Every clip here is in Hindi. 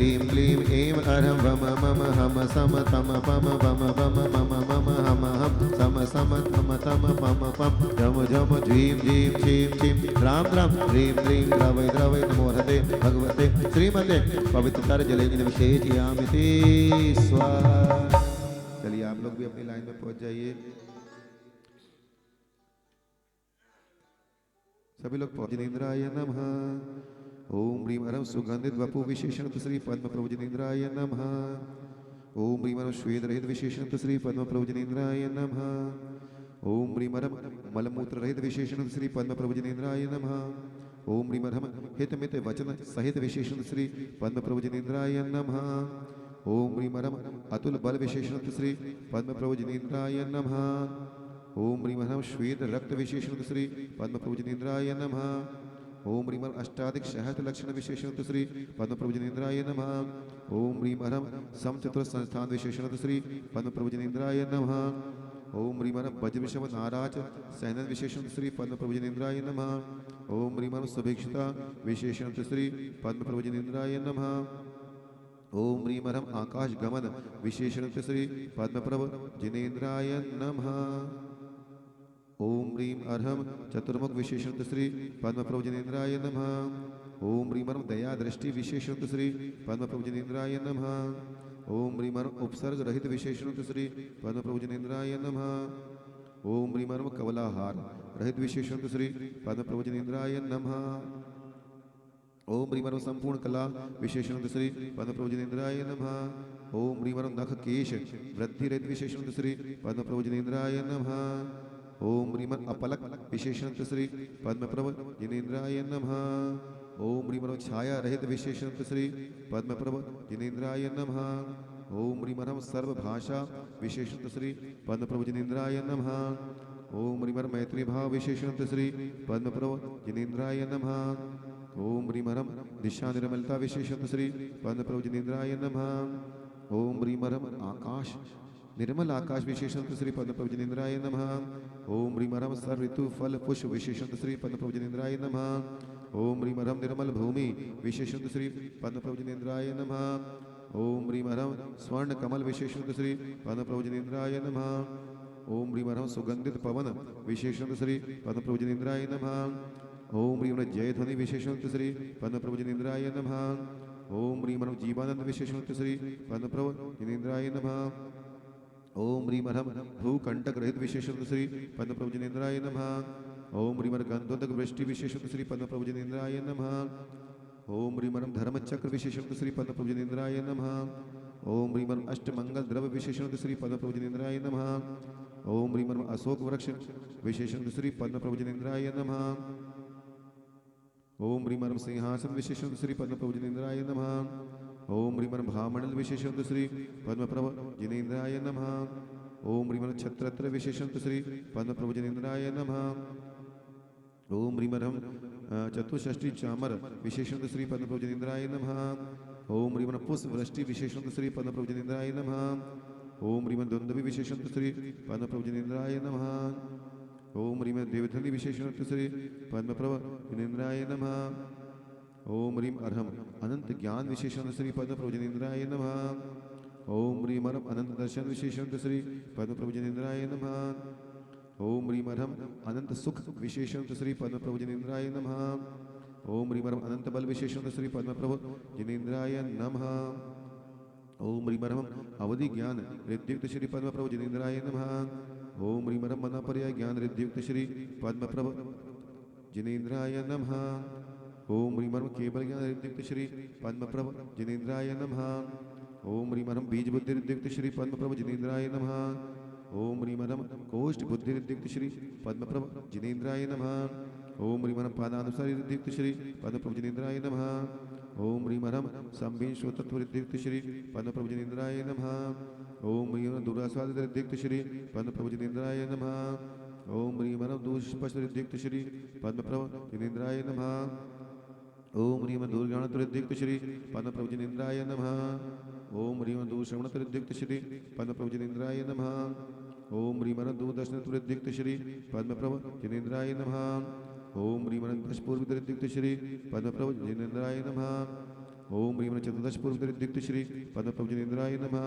क्लीं क्लीं ऐं अरं वम मम हम सम तम पम वम वम मम मम हम हम सम सम तम तम पम पम झम झम झीं झीं छीं छीं द्रां द्रां ह्रीं ह्रीं द्रवै द्रवै नमो हते भगवते श्रीमते पवित्रतर जलेन विशेषयामि ते स्वाहा। चलिए आप लोग भी अपनी लाइन में पहुंच जाइए। सभी लोग पहुंच। जिनेन्द्राय नमः। ओम ह्रीं हरं सुगंधित वपु विशेषण श्री पद्म प्रभु जिनेन्द्राय नमः। ओम ह्रीं हरं श्वेत रहित विशेषण श्री पद्म प्रभु जिनेन्द्राय नमः। ओम ह्रीं हरं मलमूत्र रहित विशेषण श्री पद्म प्रभु जिनेन्द्राय नमः। ओम ह्रीं हरं हित मित वचन सहित विशेषण श्री पद्म प्रभु जिनेन्द्राय नमः। ओम ह्रीं हरं अतुल बल विशेषण श्री पद्म प्रभु जिनेन्द्राय नमः। ओम ह्रीं हरं श्वेत रक्त विशेषण श्री पद्म प्रभु जिनेन्द्राय नमः। ओम ह्रीं हरं अष्टाधिक सहस्र लक्षण विशेषण श्री पद्म प्रभु जिनेन्द्राय नमः। ओम ह्रीं हरं समचतुर संस्थान विशेषण श्री पद्म प्रभु जिनेन्द्राय नमः। ओम ह्रीं हरं वज्रविषम नाराज सहनन विशेषण श्री पद्म प्रभु जिनेन्द्राय नमः। ओम ह्रीं हरं सुभिक्षता विशेषण श्री पद्म प्रभु जिनेन्द्राय नमः। ओम ह्रीं हरं आकाश गमन विशेषण श्री पद्म प्रभु जिनेन्द्राय नमः। ओम ह्रीं अरहं चतुर्मुख विशेषण श्री पद्म प्रभु जिनेन्द्राय नमः। ओम ह्रीं हरं दया दृष्टि विशेषण श्री पद्म प्रभु जिनेन्द्राय नमः। ओम ह्रीं हरं उपसर्ग रहित विशेषण श्री पद्म प्रभु जिनेन्द्राय नमः। ओम ह्रीं हरं कवलाहार रहित विशेषण श्री पद्म प्रभु जिनेन्द्राय नमः। ओम ह्रीं हरं संपूर्ण कला विशेषण श्री पद्म प्रभु जिनेन्द्राय नमः। ओम ह्रीं हरं नख केश वृद्धि रहित विशेषण श्री पद्म प्रभु जिनेन्द्राय नमः। ओम ह्रीं हरं अपलक विशेषण श्री पद्म प्रभु जिनेन्द्राय नमः। ओम ह्रीं हरं छाया रहित विशेषण श्री पद्म प्रभु जिनेन्द्राय नमः। ओम ह्रीं हरं सर्वभाषा विशेषण श्री पद्म प्रभु जिनेन्द्राय नमः। ओम ह्रीं हरं मैत्री भाव विशेषण श्री पद्म प्रभु जिनेन्द्राय नमः। ओम ह्रीं हरं दिशा निर्मलता विशेषण श्री पद्म प्रभु जिनेन्द्राय नमः। ओम ह्रीं हरं आकाश निर्मल आकाश विशेषण श्री पद्म प्रभु जिनेन्द्राय नमः। ओम ह्रीं हरं सर्व ऋतु फल पुष्प विशेषण श्री पद्म प्रभु जिनेन्द्राय नमः। ओम ह्रीं हरं निर्मल भूमि विशेषण श्री पद्म प्रभु जिनेन्द्राय नमः। ओम ह्रीं हरं स्वर्ण कमल विशेषण श्री पद्म प्रभु जिनेन्द्राय नमः। ओम ह्रीं हरं सुगंधित पवन विशेषण श्री पद्म प्रभु जिनेन्द्राय नमः। ओम ह्रीं हरं जय ध्वनि विशेषण श्री पद्म प्रभु जिनेन्द्राय नमः। ओम ह्रीं हरं जीवानंद विशेषण श्री पद्म प्रभु जिनेन्द्राय नमः। ओम ह्रीं हरं भूकंटक रहित विशेषण श्री पद्म प्रभु जिनेन्द्राय नमः। ओम ह्रीं हरं गंधोदक वृष्टि विशेषण श्री पद्म प्रभु जिनेन्द्राय नमः। ओम ह्रीं हरं धर्मचक्र विशेषण श्री पद्म प्रभु जिनेन्द्राय नमः। ओम ह्रीं हरं अष्टमंगल द्रव्य विशेषण श्री पद्म प्रभु जिनेन्द्राय नमः। ओम ह्रीं हरं अशोक वृक्ष विशेषण श्री पद्म प्रभु जिनेन्द्राय नमः। ओम ह्रीं हरं सिंहासन विशेषण श्री पद्म प्रभु जिनेन्द्राय नमः। ओम ह्रीं हरं भामंडल विशेषण श्री पद्म प्रभु जिनेन्द्राय नमः। ओम ह्रीं हरं छत्रत्र विशेषण श्री पद्म प्रभु जिनेन्द्राय नमः। ओम ह्रीं हरं चतुष्षष्टि चामर विशेषण श्री पद्म प्रभु जिनेन्द्राय नमः। ओम ह्रीं हरं पुष्प वृष्टि विशेषण श्री पद्म प्रभु जिनेन्द्राय नमः। ओम ह्रीं हरं दुंदुभि विशेषण श्री पद्म प्रभु जिनेन्द्राय नमः। ओम ह्रीं हरं देवध्वनि विशेषण श्री पद्म प्रभु जिनेन्द्राय नमः। ओम ह्रीं अरहं अनंत ज्ञान विशेषण श्री पद्म प्रभु जिनेन्द्राय नमः। ओम ह्रीं हरं अनंत दर्शन विशेषण श्री पद्म प्रभु जिनेन्द्राय नमः। ओम ह्रीं हरं अनंत सुख विशेषण श्री पद्म प्रभु जिनेन्द्राय नमः। ओम ह्रीं हरं अनंत बल विशेषण श्री पद्म प्रभु जिनेन्द्राय नमः। ओम ह्रीं हरं अवधि ज्ञान रिद्युक्त श्री पद्म प्रभु जिनेन्द्राय नमः। ओम ह्रीं हरं मनापर्याय ज्ञान रिद्युक्त श्री पद्म प्रभु जिनेन्द्राय नमः। ओम ह्रीं हरं केवल ज्ञान रिद्युक्त श्री पद्म प्रभु जिनेन्द्राय नमः। ओम ह्रीं हरं बीज बुद्धि रिद्युक्त श्री पद्म प्रभु जिनेन्द्राय नमः। ओम ह्रीं हरं कोष्ठ बुद्धि रिद्युक्त श्री पद्म प्रभु जिनेन्द्राय नमः। ओम ह्रीं हरं पादानुसार रिद्युक्त श्री पद्म प्रभु जिनेन्द्राय नमः। ओम ह्रीं हरं संबिंशो तत्व रिद्युक्त श्री पद्म प्रभु जिनेन्द्राय नमः। ओम ह्रीं हरं दुरास्वाद रिद्युक्त श्री पद्म प्रभु जिनेन्द्राय नमः। ओम ह्रीं हरं दुष्पश्च रिद्युक्त श्री पद्म प्रभु जिनेन्द्राय नमः। ओम ह्रीं हरं दुर्गणत रिद्युक्त श्री पद्म प्रभु जिनेन्द्राय नमः। ओम ह्रीं हरं दूरश्रवणत रिद्युक्त श्री पद्म प्रभु जिनेन्द्राय नमः। ओम ह्रीं हरं दूरदर्शन रिद्युक्त श्री पद्म प्रभु जिनेन्द्राय नमः। ओम ह्रीं हरं दशपूर्वित रिद्युक्त श्री पद्म प्रभु जिनेन्द्राय नमः। ओम ह्रीं चतुर्दश पूर्वदीप्त श्री पद्म प्रभु जिनेन्द्राय नमः।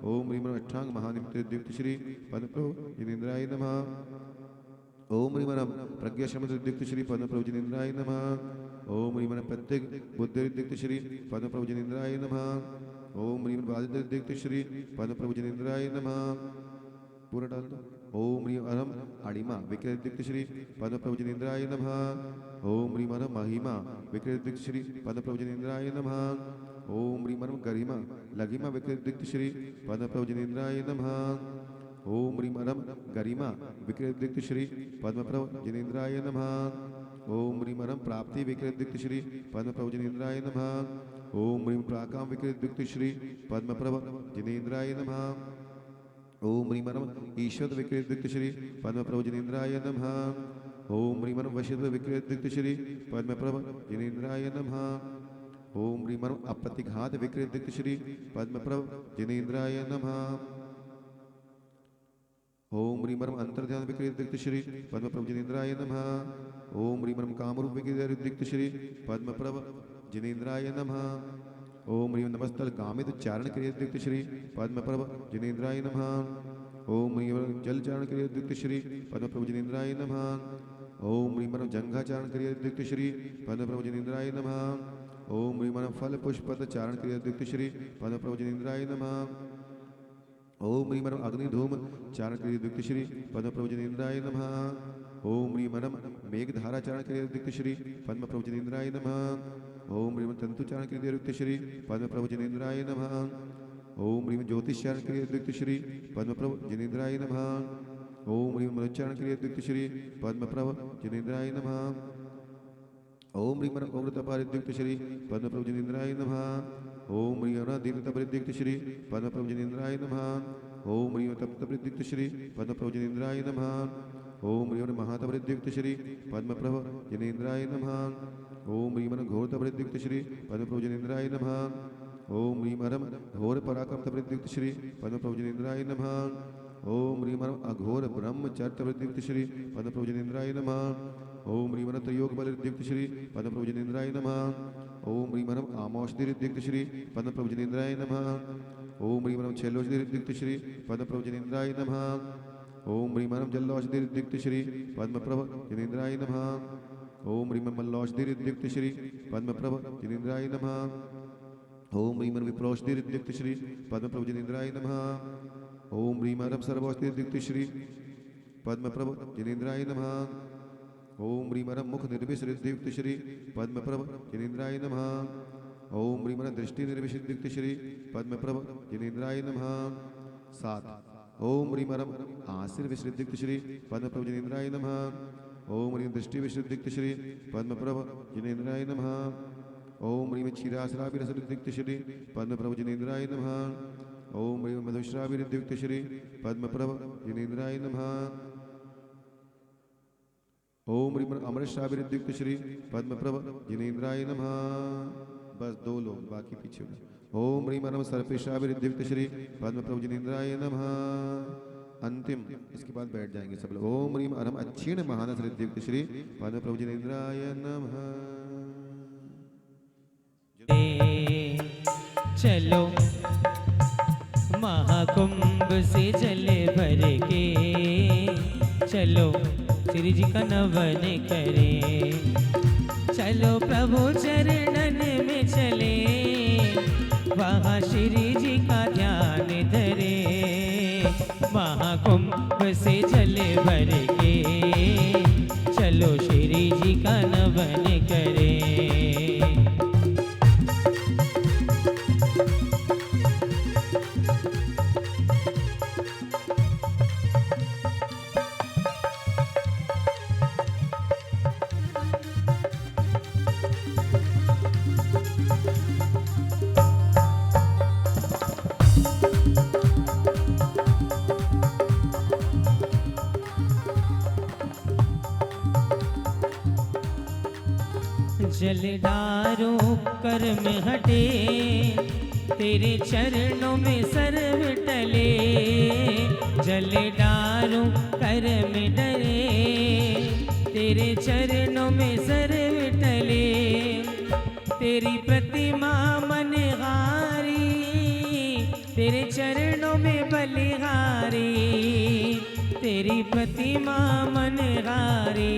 ओम ह्रीं अष्टांग महानिमित्त श्री पद्म प्रभु जिनेन्द्राय नमः। ओम ह्रीं प्रज्ञा शमदीप्त श्री पद्म प्रभु जिनेन्द्राय नमः। ओम ह्रीं प्रत्येक बुद्धिदीप्त श्री पद्म प्रभु जिनेन्द्राय नमः। ओम ह्रीं बाधिदीप्त श्री पद्म प्रभु जिनेन्द्राय नमः। पूरा डाल दो। ओम ह्रीं अरम अणिमा विक्रयदीप्त श्री पद्म प्रभु जिनेन्द्राय नमः। ओम ह्रीं महिमा विक्रयदीप्त श्री पद्म प्रभु जिनेन्द्राय नमः। ओम ह्रीं गरिमा लघिमा विक्रयदीप्त श्री पद्म प्रभु जिनेन्द्राय नमः। ओम ह्रीं गरिमा विक्रयदीप्त श्री पद्म प्रभु जिनेन्द्राय नमः। ओम ह्रीं प्राप्ति विक्रयदीप्त श्री पद्म प्रभु जिनेन्द्राय नमः। ओम ह्रीं प्राकाम विक्रयदीप्त श्री पद्म प्रभु जिनेन्द्राय नमः। ओम ह्रीं ईश्वर विक्रयदीप्त श्री पद्म प्रभु जिनेन्द्राय नमः। ओम ह्रीं वशिष्ठ विक्रयदीप्त श्री पद्म प्रभु जिनेन्द्राय नमः। ओम ह्रीं अप्रतिघात विक्रयदीप्त श्री पद्म प्रभु जिनेन्द्राय नमः। ओम ह्रीं अंतर्ध्यान विक्रयदीप्त श्री पद्म प्रभु जिनेन्द्राय नमः। ओम ह्रीं कामरूप विक्रयदीप्त श्री पद्म प्रभु जिनेन्द्राय नमः। ओम ह्रीं नमस्तल गामित चारण क्रियादीप्त श्री पद्म प्रभु जिनेन्द्राय नमः। ओम ह्रीं जल चारण क्रियादीप्त श्री पद्म प्रभु जिनेन्द्राय नमः। ओम ह्रीं जंघा चारण क्रियादीप्त श्री पद्म प्रभु जिनेन्द्राय नमः। ओम ह्रीं फल पुष्पद चारण क्रियादीप्त श्री पद्म प्रभु जिनेन्द्राय नमः। ओम ह्रीं अग्निधूम चारण क्रियादीप्त श्री पद्म प्रभु जिनेन्द्राय नमः। ओम ह्रीं मेघधारा चारण क्रियादीप्त श्री पद्म प्रभु जिनेन्द्राय नमः। ओम ह्रीं तंतुचारण क्रियादीप्त श्री पद्म प्रभु जिनेन्द्राय नमः। ओम ह्रीं ज्योतिषचारण क्रियादीप्त श्री पद्म प्रभु जिनेन्द्राय नमः। ओम ह्रीं मनुचारण क्रियादीप्त श्री पद्म प्रभु जिनेन्द्राय नमः। ओम ह्रीं उग्रतपारिदीप्त श्री पद्म प्रभु जिनेन्द्राय नमः। ओम ह्रीं दीर्घतपरिदीप्त श्री पद्म प्रभु जिनेन्द्राय नमः। ओम ह्रीं तप्तपरिदीप्त श्री पद्म प्रभु जिनेन्द्राय नमः। ओम ह्रीं महातपरिदीप्त श्री पद्म प्रभु जिनेन्द्राय नमः। ओम ह्रीं घोरतपरिदीप्त श्री पद्म प्रभु जिनेन्द्राय नमः। ओम ह्रीं घोर पराक्रमतपरिदीप्त श्री पद्म प्रभु जिनेन्द्राय नमः। ओम ह्रीं अघोर ब्रह्मचर्यतपरिदीप्त श्री पद्म प्रभु जिनेन्द्राय नमः। ओम ह्रीं त्रयोग बलिदीप्त श्री पद्म प्रभु जिनेन्द्राय नमः। ओम ह्रीं आमोषधीदीप्त श्री पद्म प्रभु जिनेन्द्राय नमः। ओम ह्रीं छैलोषधीदीप्त श्री पद्म प्रभु जिनेन्द्राय नमः। ओम ह्रीं जल्लोषधीदीप्त श्री पद्म प्रभु जिनेन्द्राय नमः। ओम ह्रीं मल्लोषधीदीप्त श्री पद्म प्रभु जिनेन्द्राय नमः। ओम ह्रीं विप्रोषधीदीप्त श्री पद्म प्रभु जिनेन्द्राय नमः। ओम ह्रीं सर्वोषधीदीप्त श्री पद्म प्रभु जिनेन्द्राय नमः। ओम ह्रीं मुख निर्विषदीप्त श्री पद्म प्रभु जिनेन्द्राय नमः। ओम ह्रीं दृष्टि निर्विषदीप्त श्री पद्म प्रभु जिनेन्द्राय नमः। 7 ओम ह्रीं आशीर विषदीप्त श्री पद्म प्रभु जिनेन्द्राय नमः। ओम ह्रीं दृष्टि विषदीप्त श्री पद्म प्रभु जिनेन्द्राय नमः। ओम ह्रीं क्षीरासराभिरसदीप्त श्री पद्म प्रभु जिनेन्द्राय नमः। ओम ह्रीं मधुश्राभिरदीप्त श्री पद्म प्रभु जिनेन्द्राय नमः। ओम ह्रीं अमृतश्राभिरदीप्त श्री पद्म प्रभु जिनेन्द्राय नमः। बस 2 लोग बाकी पीछे। ओम ह्रीं सर्पेश्राभिरदीप्त श्री पद्म प्रभु जिनेन्द्राय नमः। अंतिम इसके बाद बैठ जाएंगे सब लोग। ओम ह्रीं अच्छीण महानसदीप्त श्री पद्म प्रभु जिनेन्द्राय नमः। चलो महाकुंभ से जल भर के चलो श्री जी का नवन करें। चलो प्रभु चरणन में चले वहाँ श्री जी का ध्यान धरे। महाकुंभ से जल भर के चलो श्री जी का नवन करें। जल डारो कर्म हटे तेरे चरणों में सर्व टले। जल डारो कर्म डरे तेरे चरणों में सर्व टले। तेरी प्रतिमा मनहारी, तेरे चरणों में बलिहारी, तेरी प्रतिमा मनहारी,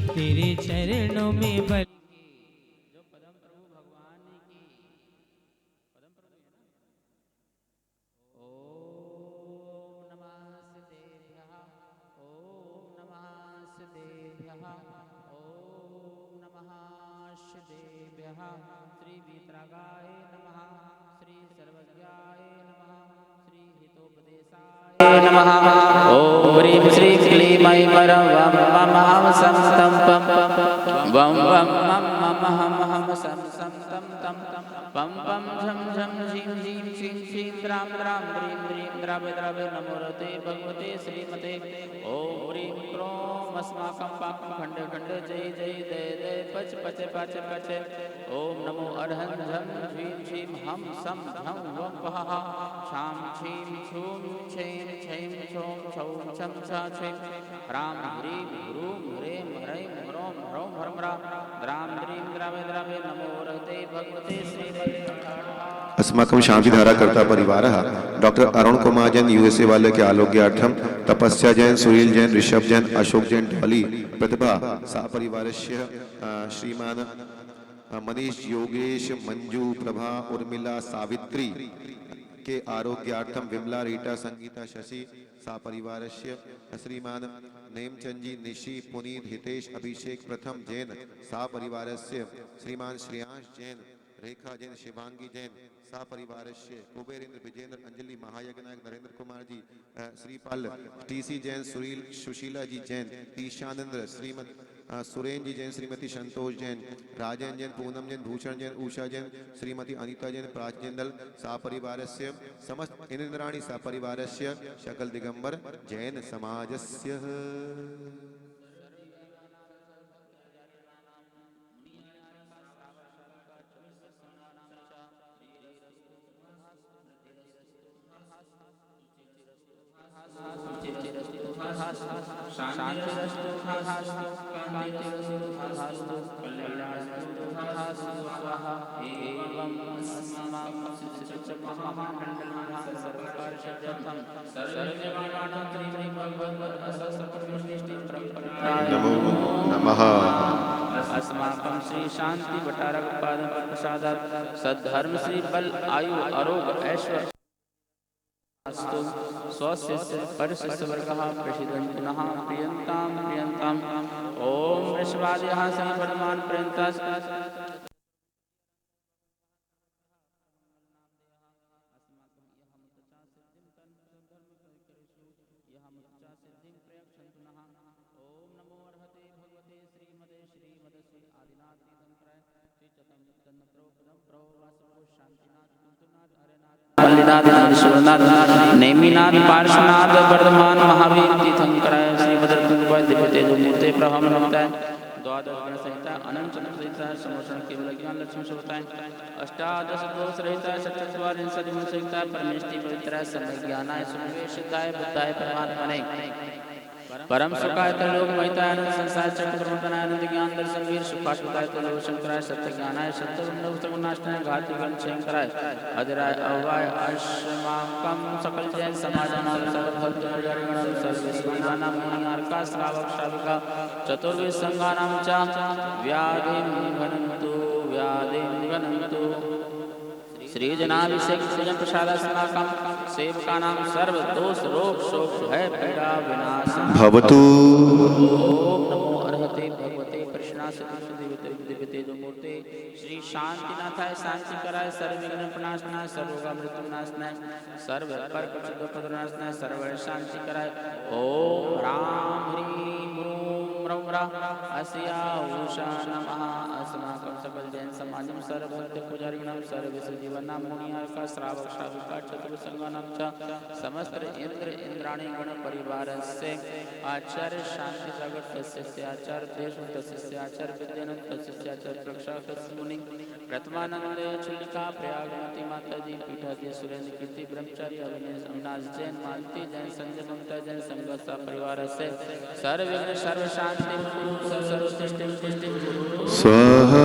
तेरे चरणों में बल। जो पदम प्रभु भगवान की पदम प्रभु है ना। ओम नमः सिद्धेभ्यः, ओम नमः सिद्धेभ्यः, ओम नमः सिद्धेभ्यः। श्री वीतरागाय नमः, श्री सर्वज्ञाय नमः, श्री हितोपदेशाय नमः। ओम ह्रीं श्रीं क्लीं ऐं वरं वं मम हं सं तं पं वं वं मम मम हं हं सं सं तं तं पं पं झं झं झीं झीं क्षीं क्षीं द्रां द्रां द्रीं द्रीं द्रावय द्रावय नमोरते भगवते श्रीमते। ओम ह्रीं क्रों अस्माकं पाकं खण्डे खण्डे जय जय दय दय पच पच पच पच। ओम नमो अर्हं झं झीं झीं हं सं झं वं वः छां छीं छूं छें छैं छौं छौं छं छा छें ह्रां ह्रीं ह्रूं ह्रें ह्रैं ह्रौं ह्रौं ह्रं ह्रां द्रां द्रीं द्रावय द्रावय नमोरते भगवते श्रीमते। अस्माकं शांतिधारा कर्ता परिवारः डॉक्टर अरुण कुमार जैन यूएसए वाले के आरोग्यार्थम तपस्या जैन, सुनील जैन, ऋषभ जैन, अशोक जैन, डॉली, प्रतिभा सापरिवारस्य श्रीमान मनीष, योगेश, मंजू, प्रभा, उर्मिला, सावित्री के आरोग्यार्थम विमला, रीटा, संगीता, शशि सापरिवारस्य श्रीमान नेमचंद जी, निशि, पुनीत, हितेश, अभिषेक, प्रथम जैन सापरिवारस्य श्रीमान श्रेयांश जैन, रेखा जैन, शिवांगी जैन सापरिवारस्य कुबेरेंद्र, विजेंद्र, अंजलि, महायज्ञनायक, नरेंद्र कुमार जी, श्रीपाल, टीसी जैन, सुरील, सुशीला जी जैन, ईशानंद्र, श्रीमद सुरेन जी जैन, श्रीमती संतोष जैन, राजन जैन, पूनम जैन, भूषण जैन, उषा जैन, श्रीमती अनीता जैन, प्राच जैन सापरिवारस्य समस्त इंद्राणी सापरिवारस्य सकल दिगंबर जैन समाजस्य। शांतिरस्तु तथास्तु, कांतिरस्तु तथास्तु, कल्याणस्तु तथास्तु स्वाहा। एवं अस्माकं शिक्षकमहामण्डलं सर्वकार्यसिद्ध्यर्थं सर्वजनानां श्री भगवद् असत्सर्वसृष्टिं प्रपन्नाय नमो नमः। अस्माकं श्री शांति भट्टारक पादं प्रसादात् सद्धर्म श्री बल आयु आरोग्य ऐश्वर्य अस्तु। स्वस्य परशिष्यवर्गः प्रसीदन्तु पुनः प्रियन्तां प्रियन्ताम्। ओम वृषभादयः श्री वर्धमान पर्यन्ताः नेमिनाथ, पार्श्वनाथ, वर्धमान, महावीर, तीर्थंकराय, श्रीभद्र कुंभा दिव्य तेजोमूर्ते प्रभा नमस्ताय। द्वादश गण संहिता, अनंत चंद्र संहिता, समोषण केवल ज्ञान लक्ष्मी शोभताएं, अष्टादश दोष रहिता, सचत्वारिंशत् गुण संहिता, परमेष्टि पवित्राय, समय ज्ञानाय, सुनिवेशिताय, बुद्धाय, परमात्मने परम सुखाय त्रिलोक महिताय, आनंद संसार चक्र प्रवर्तनाय, आनंद ज्ञान दर्शन वीर सुखाय त्रिलोक शंकराय, सत्य ज्ञानाय, सत्य गुणाष्टनाय, घाति गण शंकराय, अजराय अवाय अस्माकं सकल जैन समाजनां सर्वभक्तजनगणं सर्वविश्वानां मुनियार्का श्रावक श्राविका चतुर्विध संघानां च व्याधिं घनन्तु श्री जनाभिषेक पूजन प्रसादास्माकं सेवकानां सर्व दोष रोग शोक भय पीड़ा विनाशं भवतु। ओम नमो अर्हते भगवते कृष्णाय दिव्य तेजोमूर्ते श्री शांतिनाथाय, शांति कराय, सर्व विघ्न प्रणाशनाय, सर्वरोग मृत्यु नाशनाय, सर्व पर कपट नाशनाय, सर्व शांति कराय। ओम राम ह्रीं ह्रूं ह्रौं अस्या उषा नमः। अस्माकं सकल जैन समाजं सर्वभक्त पुजारिणां सर्वविश्वजीवनां मुनियार्का श्रावक श्राविका चतुर्संगानां च समस्त इंद्र इंद्राणी गण परिवारस्य आचार्य शांति जगत तस्य आचार्य देश तस्य आचार्य विद्यानंद तस्य आचार्य प्रक्षा मुनि प्रथमानंद चुलिका प्रयागमती माताजी पीठाजी सुरेंद्र कीर्ति ब्रह्मचारी अविनाश जैन, मालती जैन, संजय ममता जैन, संगत परिवारस्य सर्व विघ्न सर्व शांति स्वाहा।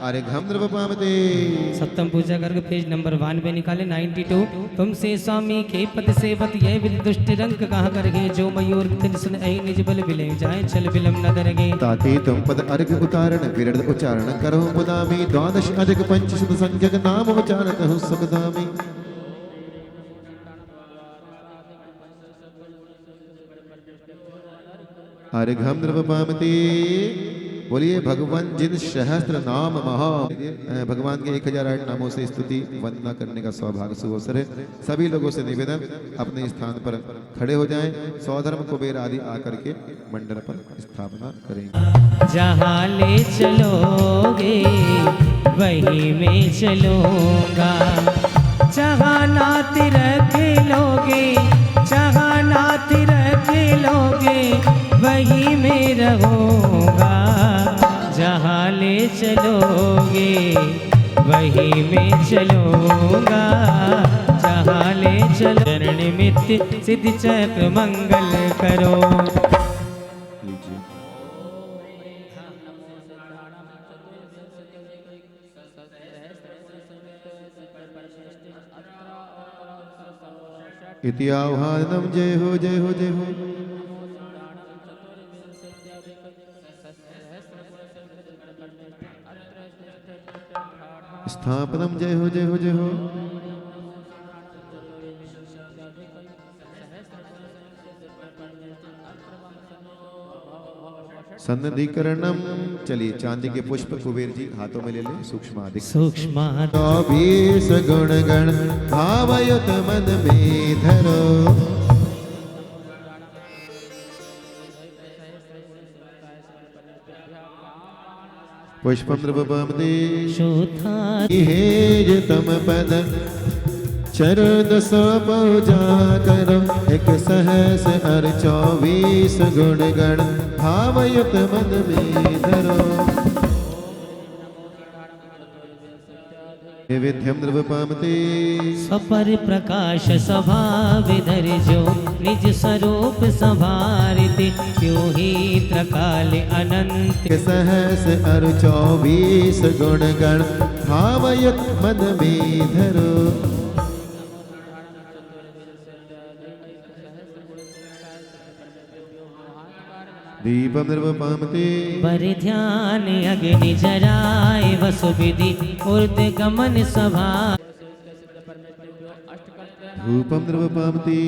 अर्घम द्रवपामते सप्तम पूजा गर्ग पेज नंबर 92 निकाले 92। तुमसे स्वामी के पद सेवत यह विद दुष्ट रंग कहा करगे जो मयूर तिन सुन ऐ निज बल विले जाए चल विलम न दरगे। ताते तुम पद अर्घ उतारण विरद उच्चारण करो मुदामी द्वादश अधिक पंचशत संख्यक नाम उच्चारत हूँ सुखदामी। अर्घम द्रवपामते बोलिए भगवान जिन सहस्त्र नाम महा भगवान के 1008 नामों से स्तुति वंदना करने का सौभाग्य सुअवसर है। सभी लोगों से निवेदन अपने स्थान पर खड़े हो जाएं। सौधर्म कुबेर आदि आकर के मंडल पर स्थापना करेंगे। जहाँ ले चलोगे वहीं में चलूँगा, जहाँ नात रख लोगे जहाँ नात रख लोगे वहीं में रहूँगा। जहाँ ले चलोगे वहीं में चलूँगा, जहाँ ले चलो। चरण निमित्त सिद्ध चक्र मंगल करो। इति आह्वानम जय हो जय हो जय हो। स्थापनम जय हो जय हो जय हो। सन्निधिकरणम चलिए चांदी के पुष्प कुबेर जी हाथों में ले ले। सूक्ष्माधिक सूक्ष्म 24 गुण गण भावयुत मन में धरो। पुष्पम द्रवपामते हेज तम पद चरण सो पूजा करो। एक सहस हर 24 गुण गण भावयुत मन में धरो। नैवेद्यम द्रवपामते सपर प्रकाश स्वभाव धर जो निज स्वरूप संभारते क्यों ही त्रकाल अनंत। सहस हर 24 गुण गण भावयुत मन में धरो। दीपम द्रवपामते बर ध्यान अग्नि जराए वसु विधि ऊर्ध गमन सभा। धूपम द्रवपामते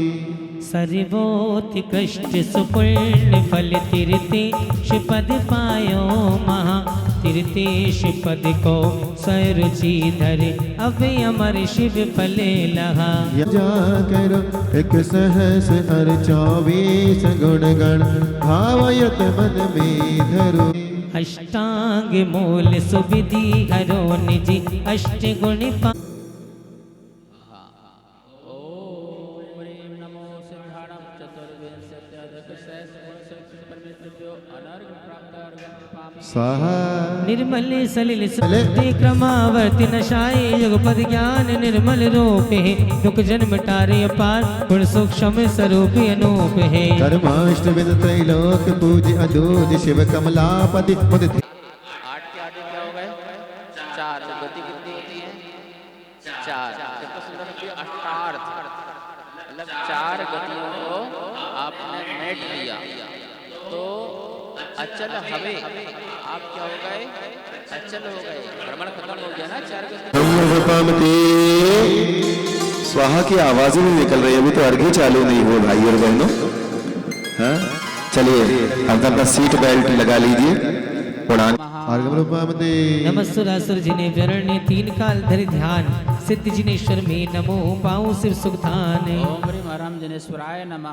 सर्वोत्कृष्ट सुपुण्य फल तीर्थे शिपद पायो महा। तीर्थेश पद को सरुचि धरे अब अमर शिव फले लहा। जा करो एक सहस हर 24 गुण गण भावयुत मन में धरो। अष्टांग मूल सुविधि हरो निजि अष्ट गुण पा। स्वाहा निर्मल सलिल सुलते क्रमावर्ति नशाए युगपद ज्ञान निर्मल रूप है। दुख जन्म टारे अपार गुण सूक्ष्म स्वरूप अनूप है। कर्माष्टविद त्रैलोक पूज्य अदूज शिव कमलापति मुदित। 8 के 8 क्या हो गए 4। गति कितनी होती है 4। कितना सुंदर होती है अष्टार्थ मतलब 4 गतियों को आपने मेट लिया तो अचल हवे आप क्या हो गए अचल हो गए। भ्रमण खत्म हो गया ना 4 गति। स्वाहा की आवाज नहीं निकल रही अभी तो अर्घ्य चालू नहीं हुआ भाई और बहनों। हाँ चलिए अब अपना सीट बेल्ट लगा लीजिए। उड़ान नमस्सुरासुर जिने व्यरण्य 3 काल धरि ध्यान सिद्ध जिनेश्वर में नमो पाऊं शिव सुखधान। ओम ह्रीं हरम जिनेश्वराय नमः।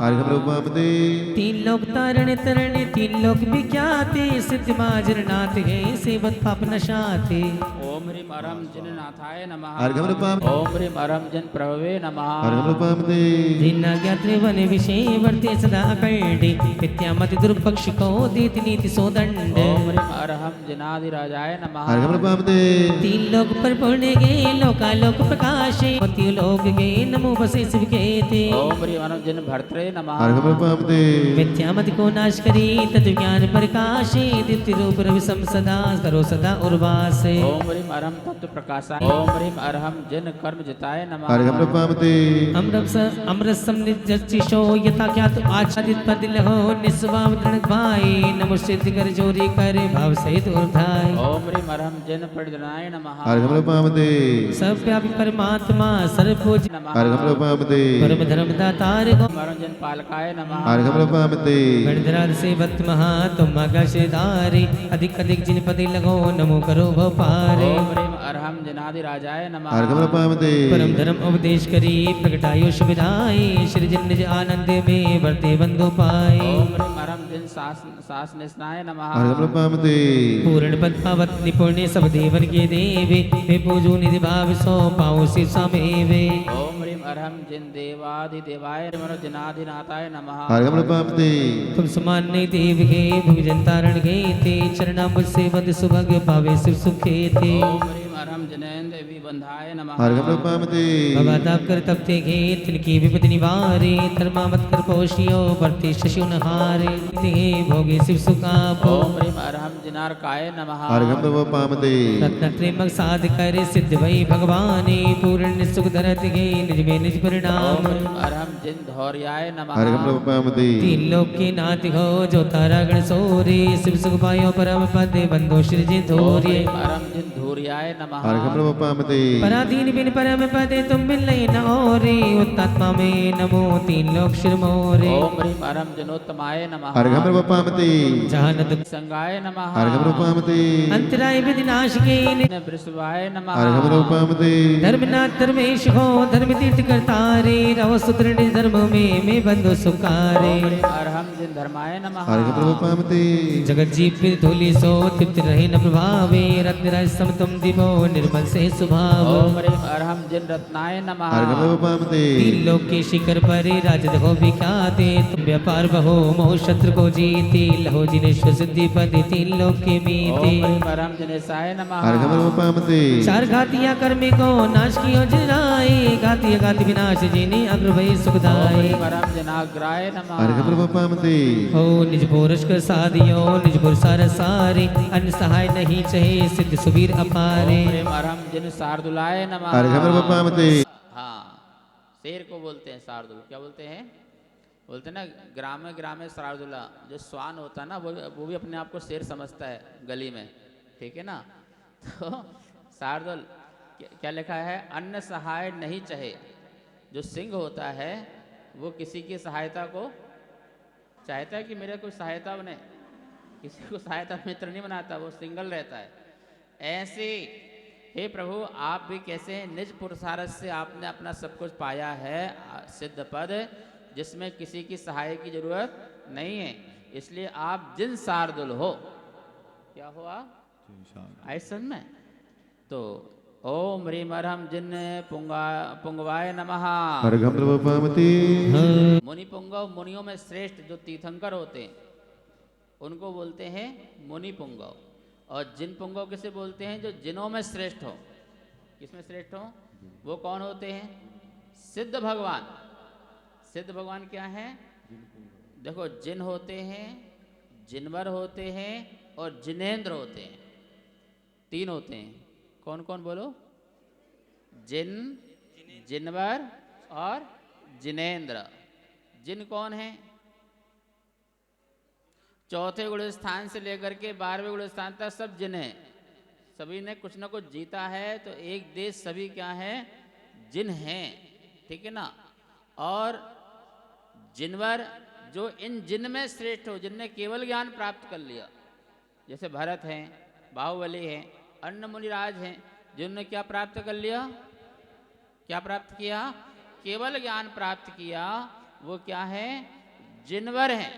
3 लोक तारण तरण 3 लोक विख्याते सिद्ध माजर नाथ है सेवत पाप नशाते। ओम ह्रीं ह्रीं अरहं जिननाथाय नमः। अर्घं रूपं ओम ह्रीं अरहं जिन प्रभवे नमः। अर्घं रूपं ते जिन्नाज्ञात्रिवन विषये वर्ते सदा अकर्णे विद्यामति दुर्पक्षिको दीति नीति सोदंड ओम ह्रीं अरहं जिनाधिराजाय नमः। अर्घं रूपं ते तीन लोक पर पूर्ण गे लोकालोक प्रकाशे पति लोक गे नमो बसे शिव के थे ओम ह्रीं अरहं जिन भर्तृ नमः। अर्घं रूपं ते मिथ्यामति को नाश करी तद ज्ञान प्रकाशे दीप्ति रूप रवि सम सदा करो सदा उर्वासे ओम ह्रीं अरहं तत्व प्रकाशाय। ओम ह्रीं अरहं जिन कर्म जिताय नमः। अर्घं रूपं ते अमृतसम निजचिशो यथा ज्ञात आच्छादित पद लहो निस्वाम दृढ़ भाई नमो सिद्धि कर जोरी कर भाव सहित उर्धाय ओम ह्रीं अरहं जिन प्रजनाय नमः। अर्घं रूपं ते सर्वव्यापी परमात्मा सर्वपूज नमः। अर्घं रूपं ते परम धर्म दातार गो ओम ह्रीं जिन पालकाय नमः। अर्घं रूपं ते गणधरार से वत महा तुम आकाशधारी अधिक अधिक जिन पदे लगो नमो करो भव पारे ओम ह्रीं अरहं जिनाधिराजाय नमः। अर्घं रूपं ते परम धर्म उपदेश करी प्रगटायो सुविधाई सृजन निज आनंद में वर्ते बंधु पाए ओम ह्रीं अरहं जिन सास निस्नाय नमः। अर्घं रूपं ते पूर्ण पद पावत निपुण्य सब देवन के देवे वे पूजो निधि भाव सो पाओ शिव समेवे ओम ह्रीं अरहं जिन देवाधिदेवाय नमः जिनाधिनाथाय नमः। अर्घं रूपं ते तुम समान नहीं देव गे भुग जनतारण गे ते चरणा से बद सुभग पावे शिव सुखे थे ओम ह्रीं अरहं जिनेन्द्र देवी बंधाय नमः। अर्घं रूपं ते बाबा ताप कर तपते गे तिनकी विपति निवारे धर्मा मत कर पोषियो वर्ते शशु नहारे ते भोगे शिव सुखा ओम ह्रीं अरहं जिनार्काय नमः। अर्घं रूपं ते रत्न त्रिमक साध कर सिद्ध वही भगवाने पूर्ण सुख धरत गे निज में निज ओम परिणाम ह्रीं अरहं जिन धौर्याय नमः। अर्घं रूपं ते तीन लोक के नाथ हो जो तारा गण सोरे शिव सुख पायो परम पद बंधो श्री ओम धोर्य ह्रीं अरहं जिन धूर्याय नमः। अर्घं रूपं ते पराधीन बिन परम पदे तुम मिल न ओरे उत्तमा में नमो तीन लोक शिर मोरे ओम ह्रीं अरहं जिनोत्तमाय नमः। अर्घं रूपं ते जहाँ न दुख संगाय नमः। अर्घं रूपं ते अंतराय विधिनाश के वृषभाय नमः। अर्घं रूपं ते धर्मनाथ धर्मेश हो धर्म तीर्थ करतारे रहो सुदृढ़ धर्म में बंधु सुकारे ओम ह्रीं अरहं जिन धर्माय नमः। अर्घं रूपं ते जगत जीव फिर धूलि सो तृप्त रहे न प्रभावे रत्न राज सम तुम दिवो निर्मल से स्वभाव ओम ह्रीं अरहं जिन रत्नाय नमः। अर्घं रूपं ते तीन लोक के शिखर पर राजद हो विख्याते तुम व्यापार बहो मोह शत्रु को जीते लहो जिनेश्वर सिद्धि पद तीन लोक के ओम मीते ह्रीं अरहं जिनेशाय नमः। अर्घं रूपं ते चार घातिया कर्मे को नाश कियो जराए घातिया घाति विनाश जिने अग्र भय ओम सुखदाय ह्रीं अरहं जिनाग्राय नमः। अर्घं रूपं ते हो निज पोरश कर साधियो निज पुर सार सारे अन्य सहाय नहीं चहे सिद्ध सुबीर अपारे ओम ह्रीं अरहं जिन शार्दुलाय नमः। अर्घं रूपं ते हाँ, शेर को बोलते हैं शार्दुल। क्या बोलते हैं? बोलते हैं ना ग्रामे ग्रामे शार्दुला। जो स्वान होता है ना वो भी अपने आप को शेर समझता है गली में, ठीक है ना। तो शार्दुल क्या लिखा है? अन्न सहाय नहीं चाहे। जो सिंह होता है वो किसी की सहायता को चाहता है कि मेरे को सहायता बने, किसी को सहायता मित्र नहीं बनाता, वो सिंगल रहता है। ऐसे हे प्रभु आप भी कैसे निज पुरुषार्थ से आपने अपना सब कुछ पाया है सिद्ध पद जिसमें किसी की सहाय की जरूरत नहीं है, इसलिए आप जिन शार्दुल हो। क्या हुआ ऐसन में? तो ओम ह्रीं अरहं जिन पुंगवाय नमः। अर्घं रूपं ते मुनि पुंगव, मुनियों में श्रेष्ठ जो तीर्थंकर होते हैं उनको बोलते हैं मुनि पुंगव। और जिन पुंगव किसे बोलते हैं? जो जिनों में श्रेष्ठ हो। किसमें श्रेष्ठ हो? वो कौन होते हैं? सिद्ध भगवान। सिद्ध भगवान क्या है? देखो जिन होते हैं, जिनवर होते हैं और जिनेन्द्र होते हैं। तीन होते हैं। कौन कौन बोलो? जिन, जिनवर और जिनेन्द्र। जिन कौन है? चौथे गुण स्थान से लेकर के 12वें गुण स्थान तक सब जिन हैं। सभी ने कुछ ना कुछ जीता है, तो एक देश सभी क्या है? जिन हैं, ठीक है ना। और जिनवर जो इन जिन में श्रेष्ठ हो, जिनने केवल ज्ञान प्राप्त कर लिया, जैसे भरत हैं, बाहुबली हैं, अन्न मुनिराज हैं, जिन्होंने क्या प्राप्त कर लिया? क्या प्राप्त किया? केवल ज्ञान प्राप्त किया। वो क्या है? जिनवर हैं।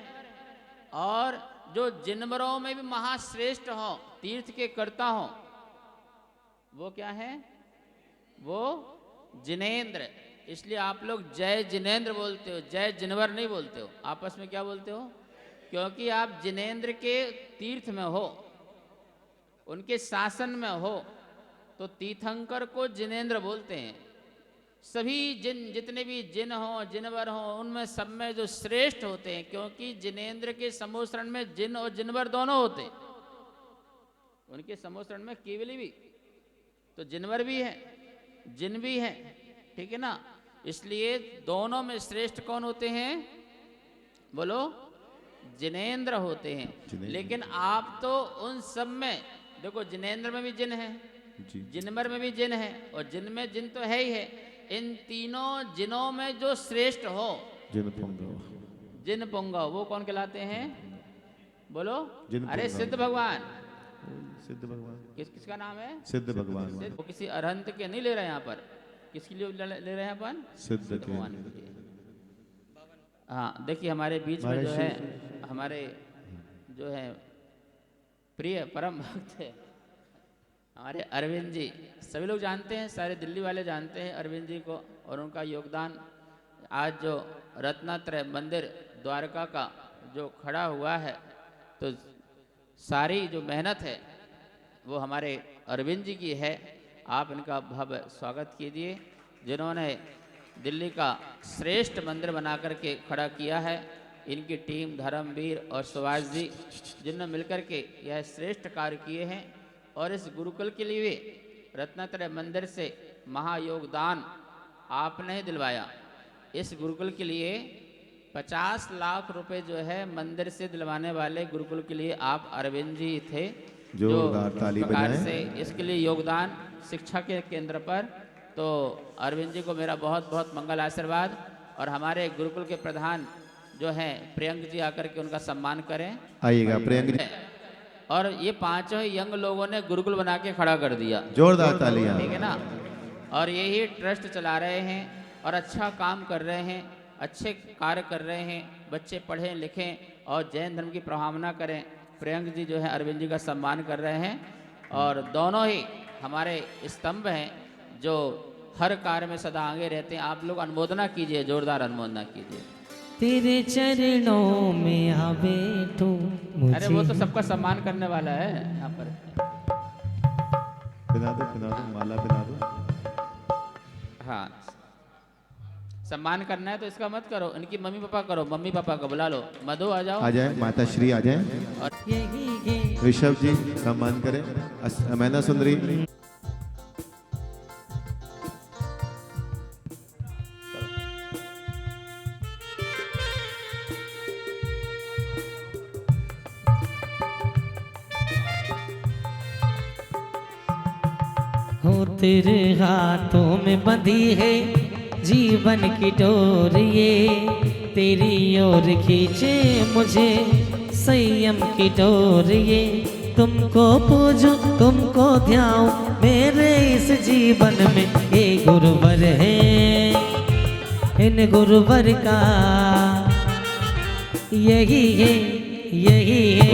और जो जिनवरों में भी महाश्रेष्ठ हो, तीर्थ के कर्ता हो, वो क्या है? वो जिनेंद्र। इसलिए आप लोग जय जिनेंद्र बोलते हो, जय जिनवर नहीं बोलते हो। आपस में क्या बोलते हो? क्योंकि आप जिनेंद्र के तीर्थ में हो, उनके शासन में हो, तो तीर्थंकर को जिनेंद्र बोलते हैं। सभी जितने भी जिन हो, जिनवर हो, उनमें सब में जो श्रेष्ठ होते हैं, क्योंकि जिनेंद्र के समोसरण में जिन और जिनवर दोनों होते हैं। उनके समोसरण में केवली भी तो जिनवर भी है, जिन भी है, ठीक है ना। इसलिए दोनों में श्रेष्ठ कौन होते हैं? बोलो, जिनेंद्र होते हैं। लेकिन आप तो उन सब में देखो, जिनेंद्र में भी जिन है, जिनवर में भी जिन है, और जिन में जिन तो है ही है। इन तीनों जिनों में जो श्रेष्ठ हो, जिन पुंगव, वो कौन कहलाते हैं? बोलो, अरे सिद्ध भगवान। सिद्ध भगवान किसका नाम है? सिद्ध भगवान। वो किसी अरहंत के नहीं ले रहे हैं यहाँ पर। किसके लिए ले रहे हैं अपन? सिद्ध भगवान के लिए। हाँ, देखिए हमारे बीच में जो है, हमारे जो है प्रिय परम भक्त है हमारे अरविंद जी। सभी लोग जानते हैं, सारे दिल्ली वाले जानते हैं अरविंद जी को और उनका योगदान। आज जो रत्नात्रय मंदिर द्वारका का जो खड़ा हुआ है, तो सारी जो मेहनत है वो हमारे अरविंद जी की है। आप इनका भव्य स्वागत कीजिए, जिन्होंने दिल्ली का श्रेष्ठ मंदिर बना करके खड़ा किया है। इनकी टीम धर्मवीर और सुभाष जी, जिन्होंने मिलकर के यह श्रेष्ठ कार्य किए हैं। और इस गुरुकुल के लिए रत्नात्रय मंदिर से महायोगदान आपने ही दिलवाया। इस गुरुकुल के लिए 50 लाख रुपए जो है मंदिर से दिलवाने वाले गुरुकुल के लिए आप अरविंद जी थे, जो ताली प्रकार बजाएं। से इसके लिए योगदान शिक्षा के केंद्र पर। तो अरविंद जी को मेरा बहुत बहुत मंगल आशीर्वाद। और हमारे गुरुकुल के प्रधान जो हैं प्रियंक जी, आकर के उनका सम्मान करें। आइएगा प्रियंक जी। और ये पांचों यंग लोगों ने गुरुकुल बना के खड़ा कर दिया। जोरदार तालियां। ठीक है ना। और यही ट्रस्ट चला रहे हैं और अच्छा काम कर रहे हैं, अच्छे कार्य कर रहे हैं। बच्चे पढ़ें लिखें और जैन धर्म की प्रभावना करें। प्रियंक जी जो है अरविंद जी का सम्मान कर रहे हैं। और दोनों ही हमारे स्तंभ हैं जो हर कार्य में सदा आगे रहते हैं। आप लोग अनुमोदना कीजिए, जोरदार अनुमोदना कीजिए। तेरे चरणों में आ बैठूं मुझे। अरे वो तो सबका सम्मान करने वाला है यहाँ पर। पिला दो माला पिला दो। हाँ, सम्मान करना है तो इसका मत करो, इनकी मम्मी पापा करो। मम्मी पापा को बुला लो। मधु आ जाओ। आ जाए, माता श्री आ जाए। और यही ऋषभ जी सम्मान करें। मैना सुंदरी। हो तेरे हाथों में बंधी है जीवन की डोर, ये तेरी ओर खींचे मुझे संयम की डोर। ये तुमको पूजूं तुमको ध्याऊं, मेरे इस जीवन में ये गुरुवर है। इन गुरुवर का यही है, यही है।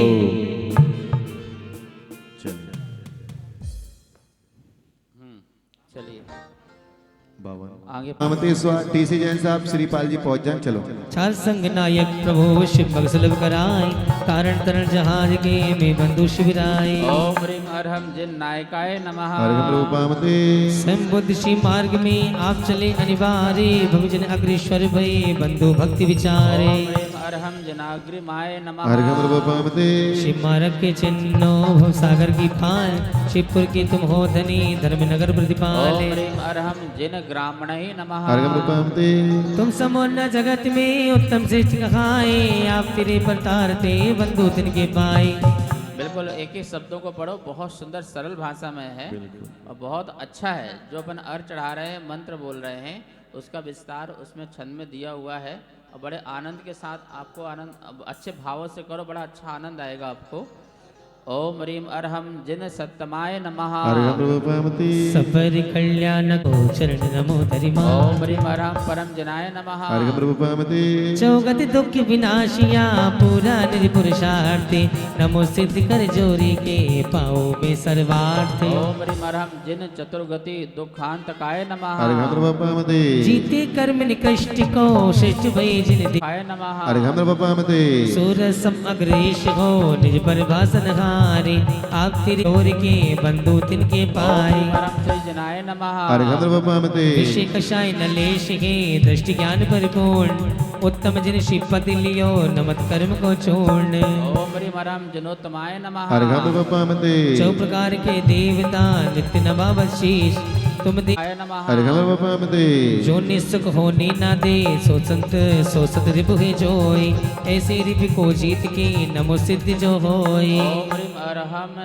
चलिए बावन आगे। टीसी जैन साहब, श्रीपाल जी पहुंच जाए। चलो। चार संग नायक प्रभु शिव भग सुलभ कराए, कारण तरण जहाज के में बंधु शिविराए। ओम ह्रीं अर्हं जिन नायकाय नमः। अर्घम रूपामते। स्वयं बुद्ध श्री मार्ग में आप चले अनिवार्य, भगजन अग्रेश्वर भय बंधु भक्ति विचारे। ओम ह्रीं अर्हं जनाग्रिमाय नमः। अर्घम रूपामते। शिव मार्ग के चिन्हो भव सागर की पाल, शिवपुर की तुम हो धनी धर्म नगर ओम प्रतिपाले। ह्रीं अर्हं जिन ग्रामणै नमः। अर्घम रूपामते। तुम समोन्न जगत में उत्तम श्रेष्ठ कहाए, आप तेरे पर तारते बंधु तिनके पाए। बिल्कुल एक एक शब्दों को पढ़ो, बहुत सुंदर सरल भाषा में है और बहुत अच्छा है। जो अपन अर्घ चढ़ा रहे हैं, मंत्र बोल रहे हैं, उसका विस्तार उसमें छंद में दिया हुआ है। और बड़े आनंद के साथ आपको आनंद, अच्छे भावों से करो, बड़ा अच्छा आनंद आएगा आपको। ओम ह्रीम अर्हम जिन सत्तमाय नमः। अर्घम रूपमति सबर कल्याण को चरण नमो धरिमा। ओम ह्रीम अर्हम परम जनाय नमः। अर्घम रूपमति चौगत दुख विनाशिया पूरा निर्पुरुषार्थी नमो सिद्धि कर जोरी के पाओ में सर्वार्थी। ओम ह्रीम अर्हम जिन चतुर्गति दुखांतकाय नमः। अर्घम रूपमति जीते कर्म निकृष्ट को श्रेष्ठ भय जिन आय नमः। अर्घम रूपमति सूरसम अग्रेश हो निज पर भाषण हारे आप तेरे ओर के बंधु तिनके पाए। परम श्री जनाय नमः। अर्घम रूपमति विषय कषाय नलेश हे दृष्टि ज्ञान परिपूर्ण उत्तम जिन श्रीपति लियो नमत कर्म को छोड़। ओम ह्रीम अर्हम जिनोत्तमाय नमः। अर्घम रूपमति चौ प्रकार के देवता नित्य नवावशीष तुम दे आय नमः। अर्घम रूपमति जो निसुख होने ना दे सो संत सो सत रिपु है जोई ऐसे रिपु को जीत के नमो सिद्धि जो होई। ओम ह्रीम अर्हम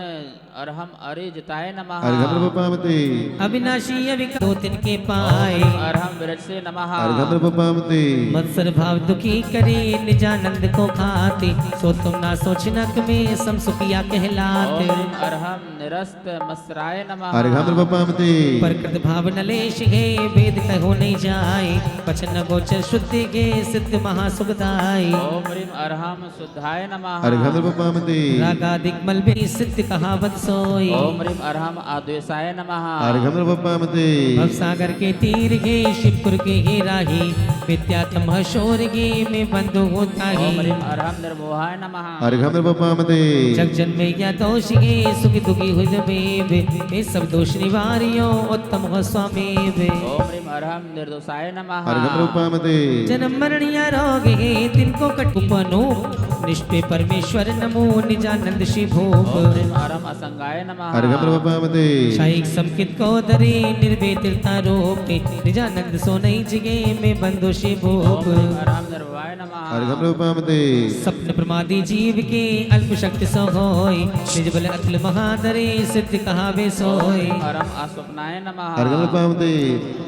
अर्हम अरिजताय नमः। अर्घम रूपमति अविनाशी अविक दो तिनके पाए। अर्हम विरसे नमः। अर्घम रूपमति मत्सर भाव दुखी करे निजानंद को खाते सो तुम ना सोच नक में सम सुखिया कहलाते। ओम ह्रीम अर्हम निरस्त मस्राय नमः। अर्घम रूपमति प्रकृत भाव नलेश है वेद कहो नहीं जाए पचन गोचर शुद्धि के सिद्ध महासुखदाई। ओम ह्रीम अर्हम शुद्धाय नमः। अर्घम रूपमति रागादिक मलबे सिद्ध कहावत सोई। ओम ह्रीम अर्हम आद्वेषाय नमः। अर्घम रूपमति भव सागर के तीर गे शिवपुर के हे राही विद्यातम शोर गे में बंधु होता ओम ही। ह्रीम अर्हम निर्मोहाय नमः। अर्घम रूपमति जग जन्मे या दोष गे सुखी दुखी हुई बेब ये सब दोष निवारियो उत्तम हो स्वामी बे। ओम ह्रीम अर्हम निर्दोषाय नमः। अर्घम रूपमति जन्म मरण या रोग हे तिनको कटुपनो निष्पे परमेश्वर नमो निजानंद शिभोग। ओम ह्रीम अर्हम असंगाय नमः। अर्घम रूपमति शाइक समकित को धरे निर्वेतिरता रोके निजानंद सो नहीं जिगे में बंधु शिभोग। ओम ह्रीम अर्हम निर्भवाय नमः। अर्घम रूपमति सप्न प्रमादी जीव के अल्प शक्ति सो होय निज बल अखिल महादरे सिद्ध कहावे सोय। अर्हम अस्वप्नाय नमः। अर्घम रूपमति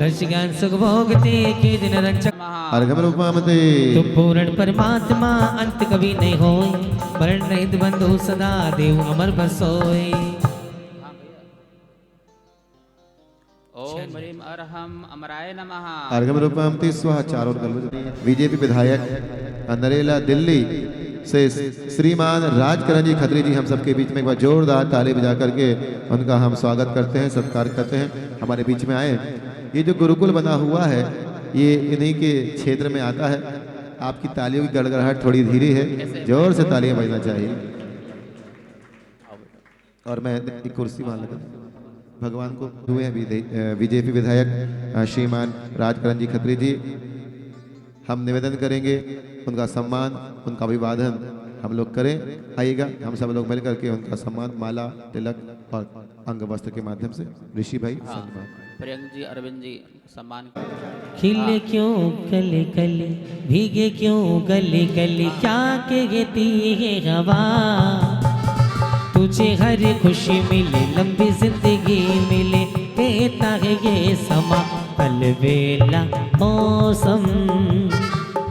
दर्श ज्ञान सुख भोगते के दिन रंजक। अर्घम रूपमति तुम पूर्ण परमात्मा अंत कभी नहीं होय मरण रहित बंधु सदा देव अमर बसोय। ओम ह्रीम अर्हम अमराय नमः। अर्घम रूपमति स्वाहा। चारों बीजेपी विधायक नरेला दिल्ली से श्रीमान राजकरण जी खत्री जी हम सबके बीच में एक बार जोरदार ताली बजा करके उनका हम स्वागत करते हैं सत्कार करते हैं हमारे बीच में आए। ये जो गुरुकुल बना हुआ है ये इन्हीं के क्षेत्र में आता है। आपकी तालियों की गड़गड़ाहट थोड़ी धीरे है जोर से तालियां बजना चाहिए। और मैं एक कुर्सी मान लगा भगवान को हुए हैं बीजेपी विधायक श्रीमान राजकरण जी खत्री जी हम निवेदन करेंगे उनका सम्मान उनका अभिवादन हम लोग करें। आइएगा हम सब लोग मिलकर के उनका सम्मान माला तिलक और अंग वस्त्र के माध्यम से ऋषि भाई सम्मान। प्रियंक जी अरविंद जी सम्मान। खिले क्यों गले गले भीगे क्यों गले गले क्या कहती है हवा तुझे हर खुशी मिले लंबी जिंदगी मिले कहता है ये समा अलबेला मौसम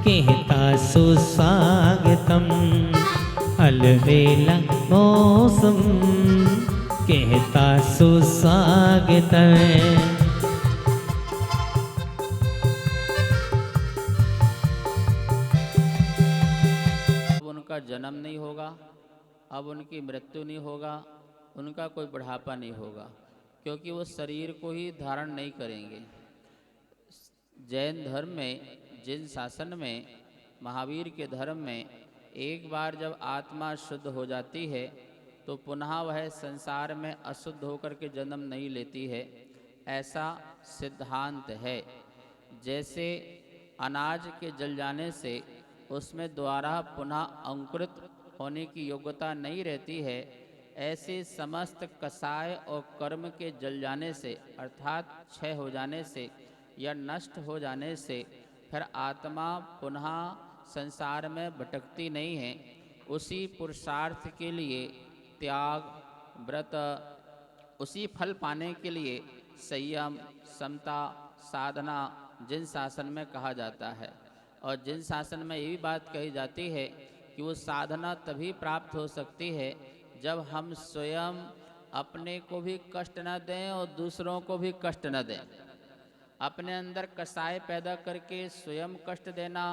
कहता सुस्वागतम अलबेला मौसम कहता सुस्वागतम। उनका जन्म नहीं होगा अब उनकी मृत्यु नहीं होगा उनका कोई बुढ़ापा नहीं होगा क्योंकि वो शरीर को ही धारण नहीं करेंगे। जैन धर्म में जिन शासन में महावीर के धर्म में एक बार जब आत्मा शुद्ध हो जाती है तो पुनः वह संसार में अशुद्ध होकर के जन्म नहीं लेती है ऐसा सिद्धांत है। जैसे अनाज के जल जाने से उसमें द्वारा पुनः अंकुरित होने की योग्यता नहीं रहती है ऐसे समस्त कसाय और कर्म के जल जाने से अर्थात क्षय हो जाने से या नष्ट हो जाने से फिर आत्मा पुनः संसार में भटकती नहीं है। उसी पुरुषार्थ के लिए त्याग व्रत उसी फल पाने के लिए संयम समता साधना जिन शासन में कहा जाता है और जिन शासन में ये भी बात कही जाती है कि वो साधना तभी प्राप्त हो सकती है जब हम स्वयं अपने को भी कष्ट न दें और दूसरों को भी कष्ट न दें। अपने अंदर कसाय पैदा करके स्वयं कष्ट देना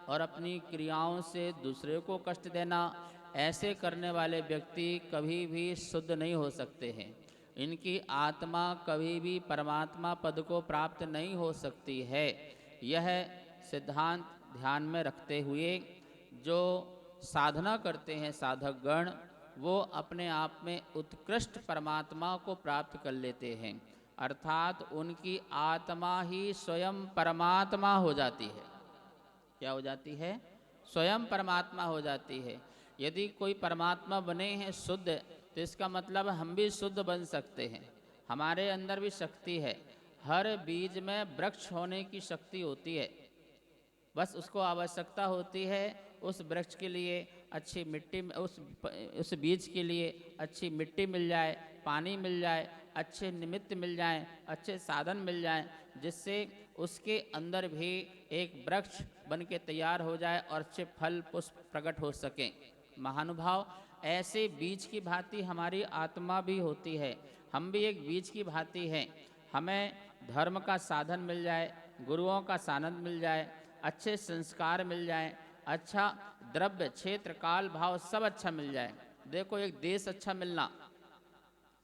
और अपनी क्रियाओं से दूसरे को कष्ट देना, ऐसे करने वाले व्यक्ति कभी भी शुद्ध नहीं हो सकते हैं। इनकी आत्मा कभी भी परमात्मा पद को प्राप्त नहीं हो सकती है। यह सिद्धांत ध्यान में रखते हुए जो साधना करते हैं साधक गण, वो अपने आप में उत्कृष्ट परमात्मा को प्राप्त कर लेते हैं, अर्थात उनकी आत्मा ही स्वयं परमात्मा हो जाती है। क्या हो जाती है? स्वयं परमात्मा हो जाती है। यदि कोई परमात्मा बने हैं शुद्ध, तो इसका मतलब हम भी शुद्ध बन सकते हैं। हमारे अंदर भी शक्ति है। हर बीज में वृक्ष होने की शक्ति होती है, बस उसको आवश्यकता होती है उस वृक्ष के लिए अच्छी मिट्टी, उस बीज के लिए अच्छी मिट्टी मिल जाए, पानी मिल जाए, अच्छे निमित्त मिल जाएं, अच्छे साधन मिल जाएं, जिससे उसके अंदर भी एक वृक्ष बन के तैयार हो जाए और अच्छे फल पुष्प प्रकट हो सकें। महानुभाव, ऐसे बीज की भांति हमारी आत्मा भी होती है। हम भी एक बीज की भांति हैं। हमें धर्म का साधन मिल जाए, गुरुओं का सानंद मिल जाए, अच्छे संस्कार मिल जाए, अच्छा द्रव्य क्षेत्र काल भाव सब अच्छा मिल जाए। देखो, एक देश अच्छा मिलना,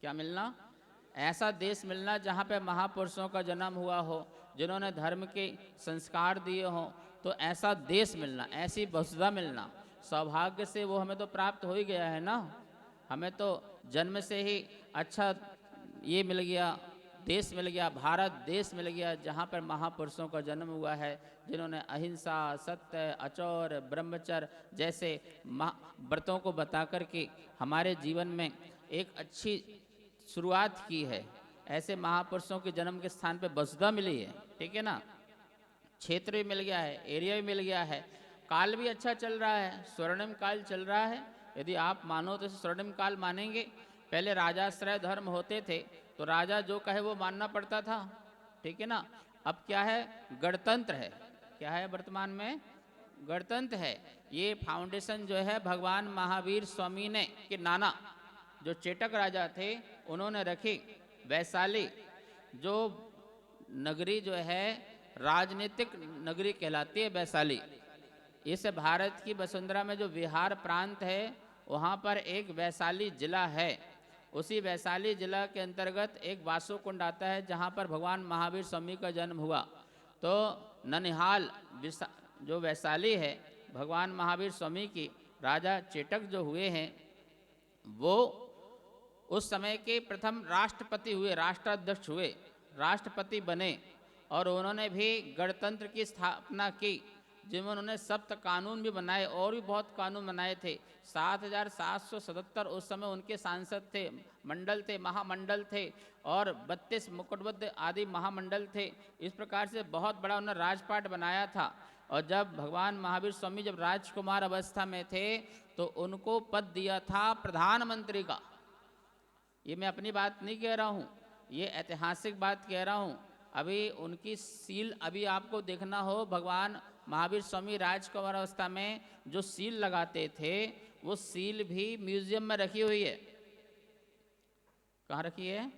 क्या मिलना? ऐसा देश मिलना जहाँ पे महापुरुषों का जन्म हुआ हो, जिन्होंने धर्म के संस्कार दिए हों, तो ऐसा देश मिलना, ऐसी वसुधा मिलना, सौभाग्य से वो हमें तो प्राप्त हो ही गया है ना। हमें तो जन्म से ही अच्छा ये मिल गया, देश मिल गया, भारत देश मिल गया, जहाँ पर महापुरुषों का जन्म हुआ है, जिन्होंने अहिंसा, सत्य, अचौर, ब्रह्मचर्य जैसे व्रतों को बता कर के हमारे जीवन में एक अच्छी शुरुआत की है। ऐसे महापुरुषों के जन्म के स्थान पे वसुधा मिली है, ठीक है ना। क्षेत्र भी मिल गया है, एरिया भी मिल गया है, काल भी अच्छा चल रहा है, स्वर्णिम काल चल रहा है। यदि आप मानो तो स्वर्णिम काल मानेंगे। पहले राजाश्रय धर्म होते थे, तो राजा जो कहे वो मानना पड़ता था, ठीक है ना। अब क्या है? गणतंत्र है। क्या है वर्तमान में? गणतंत्र है। ये फाउंडेशन जो है भगवान महावीर स्वामी ने के नाना जो चेटक राजा थे उन्होंने रखी। वैशाली जो नगरी जो है राजनीतिक नगरी कहलाती है वैशाली। इस भारत की वसुंधरा में जो बिहार प्रांत है, वहाँ पर एक वैशाली जिला है। उसी वैशाली जिला के अंतर्गत एक वासुकुंड आता है, जहाँ पर भगवान महावीर स्वामी का जन्म हुआ। तो ननिहाल जो वैशाली है भगवान महावीर स्वामी की, राजा चेटक जो हुए हैं, वो उस समय के प्रथम राष्ट्रपति हुए, राष्ट्राध्यक्ष हुए, राष्ट्रपति बने, और उन्होंने भी गणतंत्र की स्थापना की, जिनमें उन्होंने सप्त कानून भी बनाए और भी बहुत कानून बनाए थे। 7,777 उस समय उनके सांसद थे, मंडल थे, महामंडल थे, और 32 मुकुटबद्ध आदि महामंडल थे। इस प्रकार से बहुत बड़ा उन्होंने राजपाट बनाया था। और जब भगवान महावीर स्वामी जब राजकुमार अवस्था में थे, तो उनको पद दिया था प्रधानमंत्री का। ये मैं अपनी बात नहीं कह रहा हूँ, ये ऐतिहासिक बात कह रहा हूँ। अभी उनकी सील अभी आपको देखना हो, भगवान महावीर स्वामी राजकुमार अवस्था में जो सील लगाते थे, वो सील भी म्यूजियम में रखी हुई है। कहाँ रखी है?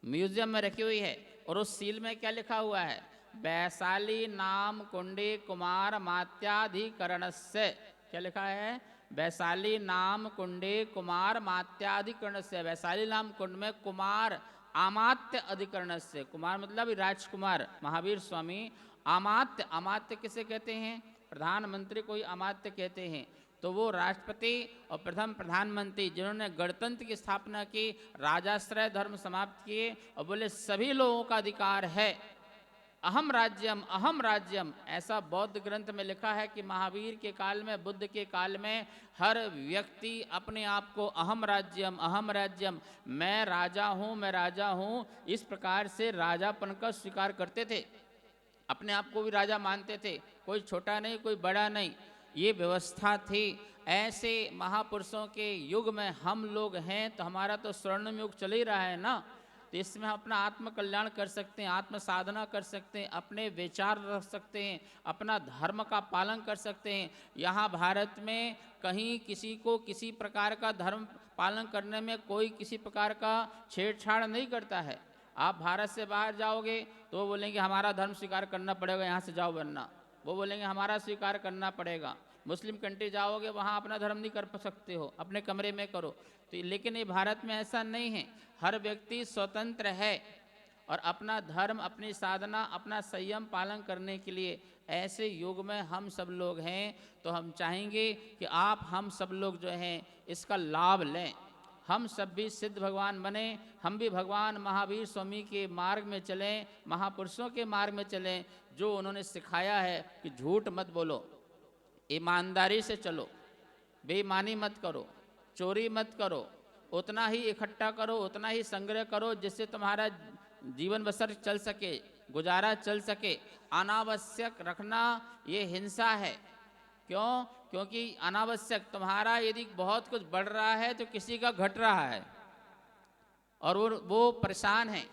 म्यूजियम में रखी हुई है। और उस सील में क्या लिखा हुआ है? वैशाली नाम कुंडी कुमार मात्याधिकरणस्य। क्या लिखा है? वैशाली नाम कुंडी कुमार मात्याधिकरणस्य। वैशाली नाम कुंड में कुमार अमात्य अधिकरण से, कुमार मतलब राजकुमार महावीर स्वामी। अमात्य, अमात्य किसे कहते हैं? प्रधानमंत्री को ही अमात्य कहते हैं। तो वो राष्ट्रपति और प्रथम प्रधानमंत्री जिन्होंने गणतंत्र की स्थापना की, राजाश्रय धर्म समाप्त किए और बोले सभी लोगों का अधिकार है, अहम राज्यम अहम राज्यम। ऐसा बौद्ध ग्रंथ में लिखा है कि महावीर के काल में, बुद्ध के काल में हर व्यक्ति अपने आप को अहम राज्यम, मैं राजा हूँ, मैं राजा हूँ, इस प्रकार से राजापन का स्वीकार करते थे। अपने आप को भी राजा मानते थे, कोई छोटा नहीं, कोई बड़ा नहीं, ये व्यवस्था थी। ऐसे महापुरुषों के युग में हम लोग हैं, तो हमारा तो स्वर्णिम युग चल ही रहा है ना। तो इसमें हम अपना आत्म कल्याण कर सकते हैं, आत्म साधना कर सकते हैं, अपने विचार रख सकते हैं, अपना धर्म का पालन कर सकते हैं। यहाँ भारत में कहीं किसी को किसी प्रकार का धर्म पालन करने में कोई किसी प्रकार का छेड़छाड़ नहीं करता है। आप भारत से बाहर जाओगे तो वो बोलेंगे हमारा धर्म स्वीकार करना पड़ेगा, यहाँ से जाओ वरना। वो बोलेंगे हमारा स्वीकार करना पड़ेगा। मुस्लिम कंट्री जाओगे वहाँ अपना धर्म नहीं कर सकते हो, अपने कमरे में करो। तो लेकिन ये भारत में ऐसा नहीं है, हर व्यक्ति स्वतंत्र है और अपना धर्म, अपनी साधना, अपना संयम पालन करने के लिए ऐसे युग में हम सब लोग हैं। तो हम चाहेंगे कि आप हम सब लोग जो हैं इसका लाभ लें, हम सब भी सिद्ध भगवान बने, हम भी भगवान महावीर स्वामी के मार्ग में चलें, महापुरुषों के मार्ग में चलें, जो उन्होंने सिखाया है कि झूठ मत बोलो, ईमानदारी से चलो, बेईमानी मत करो, चोरी मत करो, उतना ही इकट्ठा करो, उतना ही संग्रह करो जिससे तुम्हारा जीवन बसर चल सके, गुजारा चल सके। अनावश्यक रखना ये हिंसा है। क्यों? क्योंकि अनावश्यक तुम्हारा यदि बहुत कुछ बढ़ रहा है तो किसी का घट रहा है और वो परेशान है,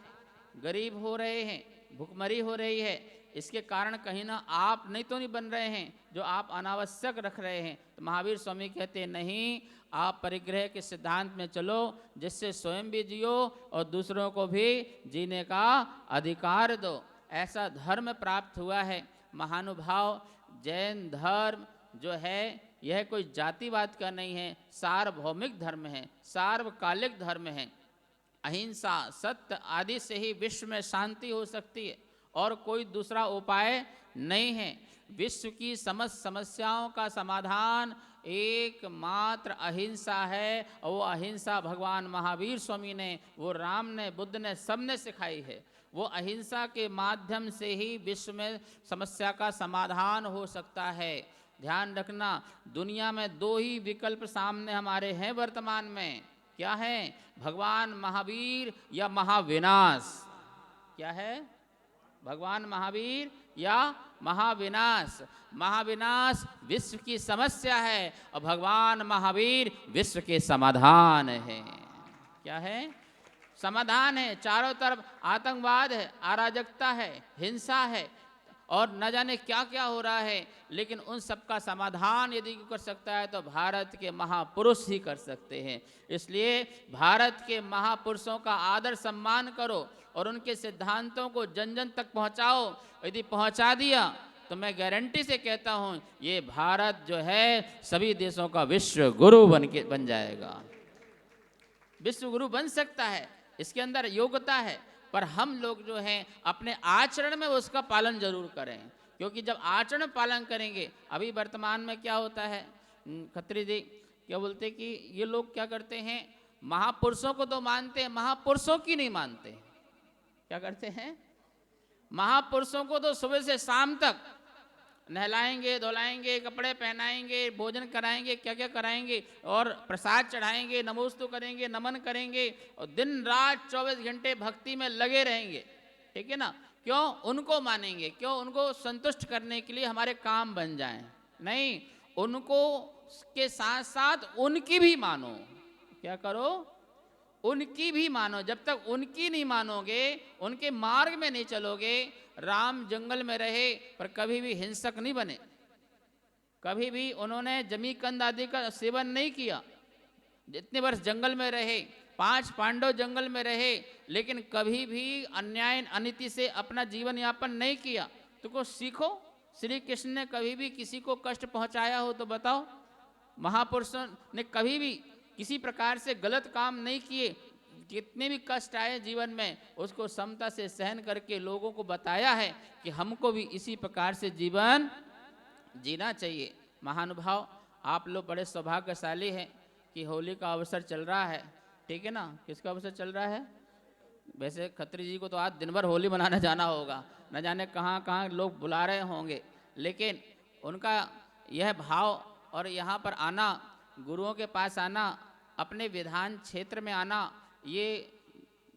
गरीब हो रहे हैं, भुखमरी हो रही है। इसके कारण कहीं ना आप नहीं बन रहे हैं जो आप अनावश्यक रख रहे हैं। तो महावीर स्वामी कहते हैं नहीं, आप परिग्रह के सिद्धांत में चलो जिससे स्वयं भी जियो और दूसरों को भी जीने का अधिकार दो। ऐसा धर्म प्राप्त हुआ है। महानुभाव, जैन धर्म जो है यह कोई जातिवाद का नहीं है, सार्वभौमिक धर्म है, सार्वकालिक धर्म है। अहिंसा, सत्य आदि से ही विश्व में शांति हो सकती है और कोई दूसरा उपाय नहीं है। विश्व की समस्त समस्याओं का समाधान एकमात्र अहिंसा है और वो अहिंसा भगवान महावीर स्वामी ने, वो राम ने, बुद्ध ने, सबने सिखाई है। वो अहिंसा के माध्यम से ही विश्व में समस्या का समाधान हो सकता है। ध्यान रखना, दुनिया में दो ही विकल्प सामने हमारे हैं वर्तमान में। क्या है? भगवान महावीर या महाविनाश। क्या है? भगवान महावीर या महाविनाश। महाविनाश विश्व की समस्या है और भगवान महावीर विश्व के समाधान है। क्या है? समाधान है। चारों तरफ आतंकवाद है, अराजकता है, हिंसा है और न जाने क्या क्या हो रहा है, लेकिन उन सब का समाधान यदि कर सकता है तो भारत के महापुरुष ही कर सकते हैं। इसलिए भारत के महापुरुषों का आदर सम्मान करो और उनके सिद्धांतों को जन जन तक पहुंचाओ। यदि पहुंचा दिया तो मैं गारंटी से कहता हूं ये भारत जो है सभी देशों का विश्व गुरु बन जाएगा। विश्व गुरु बन सकता है, इसके अंदर योग्यता है, पर हम लोग जो हैं अपने आचरण में उसका पालन जरूर करें। क्योंकि जब आचरण पालन करेंगे, अभी वर्तमान में क्या होता है, खत्री जी क्या बोलते कि ये लोग क्या करते हैं, महापुरुषों को तो मानते हैं, महापुरुषों की नहीं मानते। क्या करते हैं? महापुरुषों को तो सुबह से शाम तक नहलाएंगे, धुलाएंगे, कपड़े पहनाएंगे, भोजन कराएंगे, क्या क्या कराएंगे और प्रसाद चढ़ाएंगे, नमोस्तु करेंगे, नमन करेंगे और दिन रात 24 घंटे भक्ति में लगे रहेंगे। ठीक है ना? क्यों? उनको मानेंगे। क्यों? उनको संतुष्ट करने के लिए हमारे काम बन जाएं। नहीं, उनको के साथ साथ उनकी भी मानो। क्या करो? उनकी भी मानो। जब तक उनकी नहीं मानोगे, उनके मार्ग में नहीं चलोगे, राम जंगल में रहे पर कभी भी हिंसक नहीं बने, कभी भी उन्होंने जमीकंद आदि का सेवन नहीं किया। जितने वर्ष जंगल में रहे, 5 पांडव जंगल में रहे, लेकिन कभी भी अन्याय अनीति से अपना जीवन यापन नहीं किया। तो कुछ सीखो। श्री कृष्ण ने कभी भी किसी को कष्ट पहुंचाया हो तो बताओ? महापुरुषों ने कभी भी किसी प्रकार से गलत काम नहीं किए। कितने भी कष्ट आए जीवन में, उसको समता से सहन करके लोगों को बताया है कि हमको भी इसी प्रकार से जीवन जीना चाहिए। महानुभाव, आप लोग बड़े सौभाग्यशाली हैं कि होली का अवसर चल रहा है। ठीक है ना? किसका अवसर चल रहा है? वैसे खत्री जी को तो आज दिन भर होली मनाने जाना होगा, न जाने कहाँ कहाँ लोग बुला रहे होंगे, लेकिन उनका यह भाव और यहाँ पर आना, गुरुओं के पास आना, अपने विधान क्षेत्र में आना, ये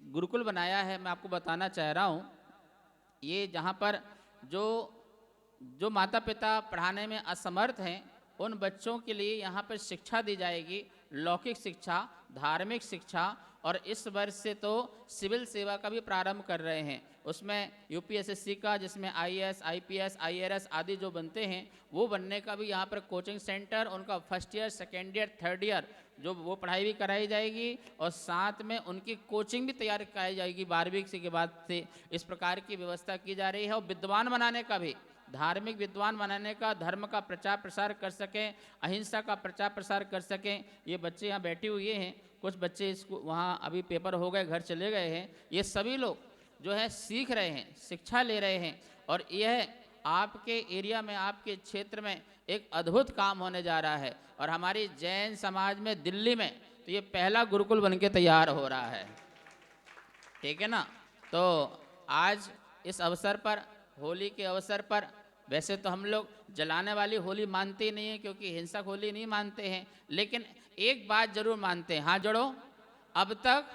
गुरुकुल बनाया है। मैं आपको बताना चाह रहा हूँ, ये जहाँ पर जो माता पिता पढ़ाने में असमर्थ हैं उन बच्चों के लिए यहाँ पर शिक्षा दी जाएगी। लौकिक शिक्षा, धार्मिक शिक्षा और इस वर्ष से तो सिविल सेवा का भी प्रारंभ कर रहे हैं। उसमें यूपीएसएससी का, जिसमें आईएएस, आईपीएस, आईआरएस आदि जो बनते हैं वो बनने का भी यहाँ पर कोचिंग सेंटर, उनका first year, second year, third year जो वो पढ़ाई भी कराई जाएगी और साथ में उनकी कोचिंग भी तैयार कराई जाएगी 12वीं के बाद से। इस प्रकार की व्यवस्था की जा रही है। और विद्वान बनाने का भी, धार्मिक विद्वान बनाने का, धर्म का प्रचार प्रसार कर सकें, अहिंसा का प्रचार प्रसार कर सकें। ये बच्चे यहाँ बैठे हुए हैं, कुछ बच्चे इसको वहाँ अभी पेपर हो गए, घर चले गए हैं। ये सभी लोग जो है सीख रहे हैं, शिक्षा ले रहे हैं और यह आपके एरिया में, आपके क्षेत्र में एक अद्भुत काम होने जा रहा है। और हमारी जैन समाज में दिल्ली में तो ये पहला गुरुकुल बनके तैयार हो रहा है, ठीक है ना। तो आज इस अवसर पर, होली के अवसर पर, वैसे तो हम लोग जलाने वाली होली मानते ही नहीं है क्योंकि हिंसक होली नहीं मानते हैं, लेकिन एक बात जरूर मानते हैं। हाथ जोड़ो। अब तक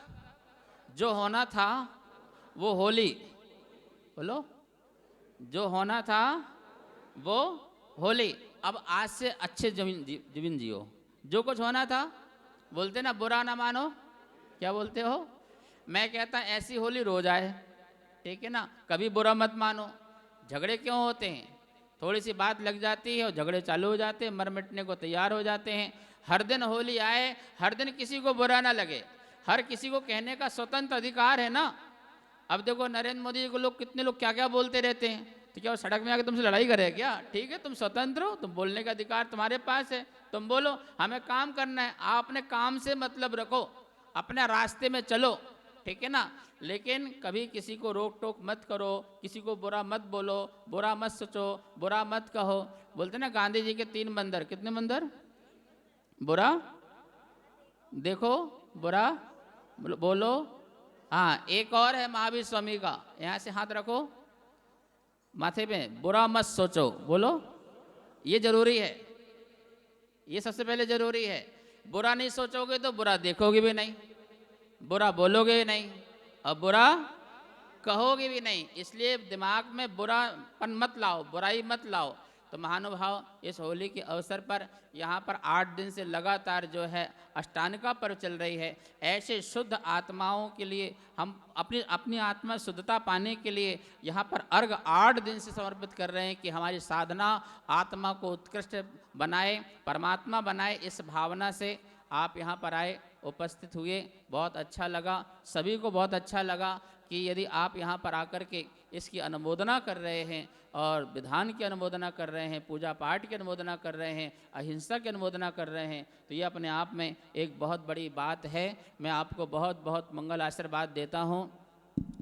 जो होना था वो होली, बोलो, जो होना था वो होली। अब आज से अच्छे जीवन जियो। जो कुछ होना था, बोलते ना बुरा ना मानो, क्या बोलते हो? मैं कहता ऐसी होली रोज आए, ठीक है ना। कभी बुरा मत मानो। झगड़े क्यों होते हैं? थोड़ी सी बात लग जाती है और झगड़े चालू हो जाते हैं, मर मिटने को तैयार हो जाते हैं। हर दिन होली आए, हर दिन किसी को बुरा ना लगे, हर किसी को कहने का स्वतंत्र अधिकार है ना। अब देखो नरेंद्र मोदी जी को लोग, कितने लोग क्या क्या बोलते रहते हैं, तो क्या वो सड़क में आके तुमसे लड़ाई करे क्या? ठीक है, तुम स्वतंत्र हो, तुम बोलने का अधिकार तुम्हारे पास है, तुम बोलो। हमें काम करना है, आप अपने काम से मतलब रखो, अपने रास्ते में चलो, ठीक है ना। लेकिन कभी किसी को रोक टोक मत करो, किसी को बुरा मत बोलो, बुरा मत सोचो, बुरा मत कहो। बोलते ना गांधी जी के 3 बंदर, कितने बंदर? बुरा देखो, बुरा बोलो, हाँ। एक और है महावीर स्वामी का, यहाँ से हाथ रखो माथे पे, बुरा मत सोचो, बोलो। ये जरूरी है, ये सबसे पहले जरूरी है। बुरा नहीं सोचोगे तो बुरा देखोगे भी नहीं, बुरा बोलोगे भी नहीं और बुरा कहोगे भी नहीं। इसलिए दिमाग में बुरापन मत लाओ, बुराई मत लाओ। तो महानुभाव, इस होली के अवसर पर यहाँ पर 8 दिन से लगातार जो है अष्टांगिका पर्व चल रही है। ऐसे शुद्ध आत्माओं के लिए हम अपनी आत्मा शुद्धता पाने के लिए यहाँ पर अर्घ 8 दिन से समर्पित कर रहे हैं कि हमारी साधना आत्मा को उत्कृष्ट बनाए, परमात्मा बनाए। इस भावना से आप यहाँ पर आए, उपस्थित हुए, बहुत अच्छा लगा। सभी को बहुत अच्छा लगा कि यदि आप यहाँ पर आकर के इसकी अनुमोदना कर रहे हैं और विधान की अनुमोदना कर रहे हैं, पूजा पाठ की अनुमोदना कर रहे हैं, अहिंसा की अनुमोदना कर रहे हैं, तो ये अपने आप में एक बहुत बड़ी बात है। मैं आपको बहुत बहुत मंगल आशीर्वाद देता हूँ।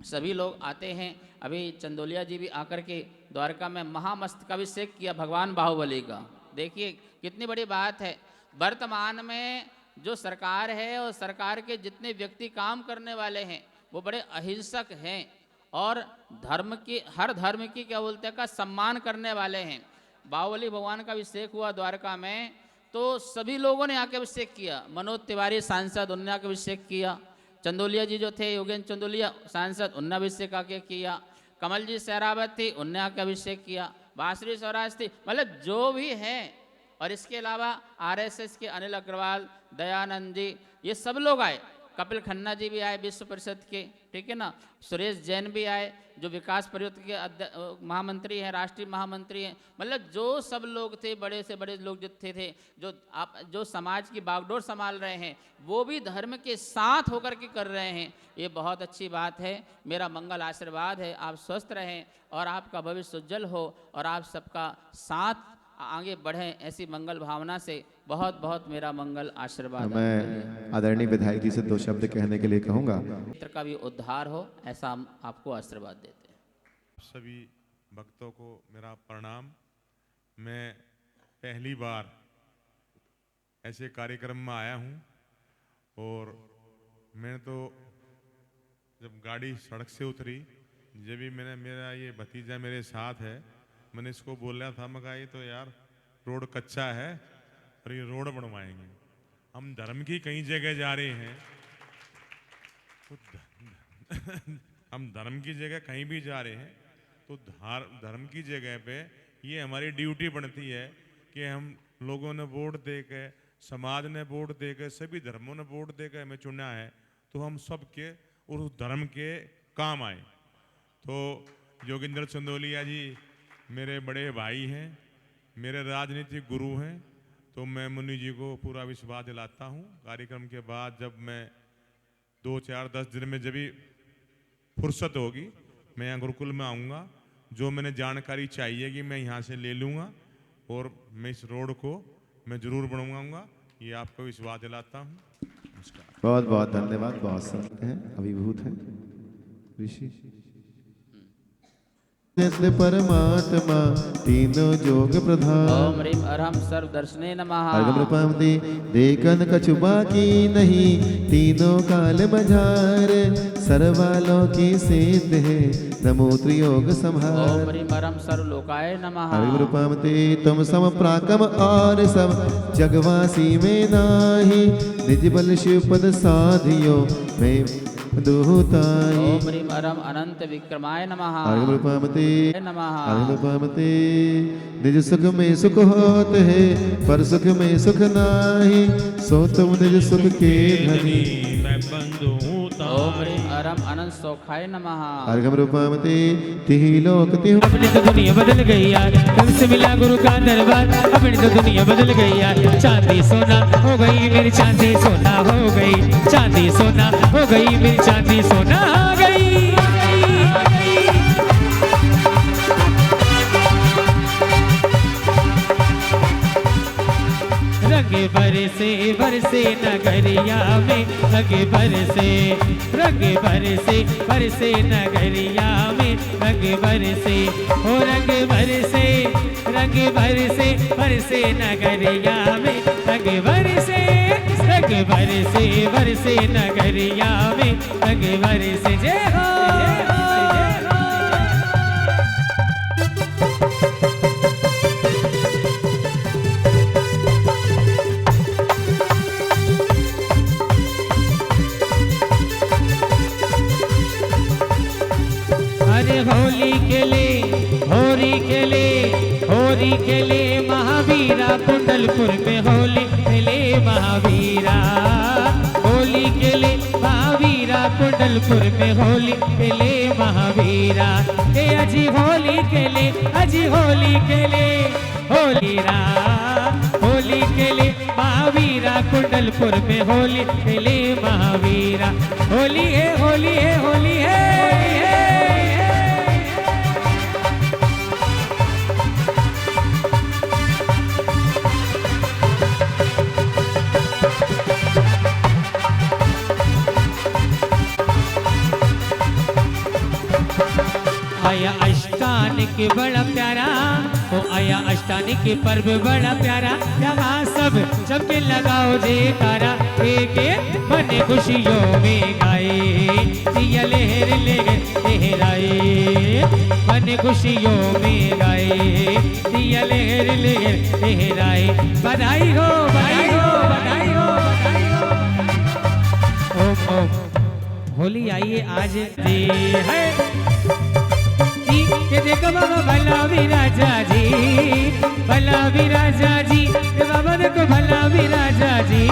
सभी लोग आते हैं। अभी चंदोलिया जी भी आकर के द्वारका में महामस्तकाभिषेक किया भगवान बाहुबली का। देखिए कितनी बड़ी बात है। वर्तमान में जो सरकार है और सरकार के जितने व्यक्ति काम करने वाले हैं वो बड़े अहिंसक हैं और धर्म की, हर धर्म की क्या बोलते हैं का सम्मान करने वाले हैं। बाहुबली भगवान का अभिषेक हुआ द्वारका में तो सभी लोगों ने आके अभिषेक किया। मनोज तिवारी सांसद, उन्होंने आके अभिषेक किया। चंदोलिया जी जो थे, योगेंद्र चंदोलिया सांसद, उन्होंने अभिषेक आके किया। कमल जी सहरावत थी, उन्होंने आके अभिषेक किया। बांसुरी स्वराज थी, मतलब जो भी हैं। और इसके अलावा आरएसएस के अनिल अग्रवाल, दयानंद जी, ये सब लोग आए। कपिल खन्ना जी भी आए विश्व परिषद के, ठीक है ना। सुरेश जैन भी आए जो विकास परिषद के महामंत्री हैं, राष्ट्रीय महामंत्री हैं। मतलब जो सब लोग थे, बड़े से बड़े लोग जितने थे, जो समाज की बागडोर संभाल रहे हैं, वो भी धर्म के साथ होकर के कर रहे हैं। ये बहुत अच्छी बात है। मेरा मंगल आशीर्वाद है, आप स्वस्थ रहें और आपका भविष्य उज्जवल हो और आप सबका साथ आगे बढ़ें, ऐसी मंगल भावना से बहुत बहुत मेरा मंगल आशीर्वाद। मैं आदरणीय विधायक जी से 2 शब्द कहने के लिए कहूँगा। मित्र का भी उद्धार हो, ऐसा हम आपको आशीर्वाद देते हैं। सभी भक्तों को मेरा प्रणाम। मैं पहली बार ऐसे कार्यक्रम में आया हूँ और मैं तो जब गाड़ी सड़क से उतरी, जब भी मेरा ये भतीजा मेरे साथ है, मैंने इसको बोला था, मैं कहा ये तो यार रोड कच्चा है और ये रोड बनवाएंगे। हम धर्म की कई जगह जा रहे हैं तो हम धर्म की जगह कहीं भी जा रहे हैं तो धर्म की जगह पे ये हमारी ड्यूटी बनती है कि हम लोगों ने वोट दे के, समाज ने वोट दे के, सभी धर्मों ने वोट दे के हमें चुना है, तो हम सब के उस धर्म के काम आए। तो योगेंद्र चंदोलिया जी मेरे बड़े भाई हैं, मेरे राजनीतिक गुरु हैं, तो मैं मुन्नी जी को पूरा विश्वास दिलाता हूँ। कार्यक्रम के बाद जब मैं 2, 4, 10 दिन में जब भी फुर्सत होगी मैं यहाँ गुरुकुल में आऊँगा। जो मैंने जानकारी चाहिए कि मैं यहाँ से ले लूँगा और मैं इस रोड को मैं जरूर बनवाऊँगा, ये आपको विश्वास दिलाता हूँ। नमस्कार। बहुत बहुत धन्यवाद। बहुत संत हैं, अभिभूत हैं ऋषि। नित्य परमात्मा तीनों जोग प्रधान। ओम ह्रीं अरहं सर्वदर्शने नमः। अर्घम रूपम दे देखन कछु बाकी नहीं, तीनों काल मझार सर्वालों की सिद्ध है, नमो त्रियोग संहार। ओम ह्रीं अरहं सर्वलोकाय नमः। अर्घम रूपम दे तुम सम प्राकम और सब जगवासी में नाही, निज बल शिव पद साधियो मैं दूताई। ओम ह्रीं अरहं अनंत विक्रमाय नमः। अर्घम रूपम दे नमः। अर्घम रूपम दे निज सुख में सुख होत है, पर सुख में सुख नाही, सो तुम निज सुख के धनी मैं बंधु ओम ह्रीं अरहं अनंत सौखाय नमः। अर्घम रूपम दे तिहि लोक तिहु। अपनी तो दुनिया बदल गई यार, कब से मिला गुरु का दरबार। अपनी तो दुनिया बदल गई यार, चांदी सोना हो गई मेरी चांदी सोना हो गई, चांदी सोना हो गई मेरी चांदी सोना हो गई। रंग बरसे नगरिया में, रंग बरसे नगरिया में, रंग बरसे हो रंग बरसे नगरिया में, रंग बरसे नगरिया में, रंग बरसे जय हो। अरे होली खेले महावीरा, कुंडलपुर में होली खेले महावीरा। होली खेले महावीरा, कुंडलपुर में होली खेले महावीरा। ए अजी होली खेले होलीरा, होली खेले महावीरा, कुंडलपुर में होली खेले महावीरा। होली है होली है होली है। आया अष्टानी के बड़ा प्यारा, ओ आया अष्टानी के पर्व बड़ा प्यारा। यहाँ सब सबके लगाओ जयकारा, एक बने खुशियों में गाए, जिया लहर लहराए। बने खुशियों में गाए, जिया लहर लहराए। बधाई हो बधाई हो बधाई हो बधाई हो। ओम ओम होली आइए आज दे है के देखो बाबा भला विराजा जी, भला विराजा जी, बाबा देखो भला विराजा जी।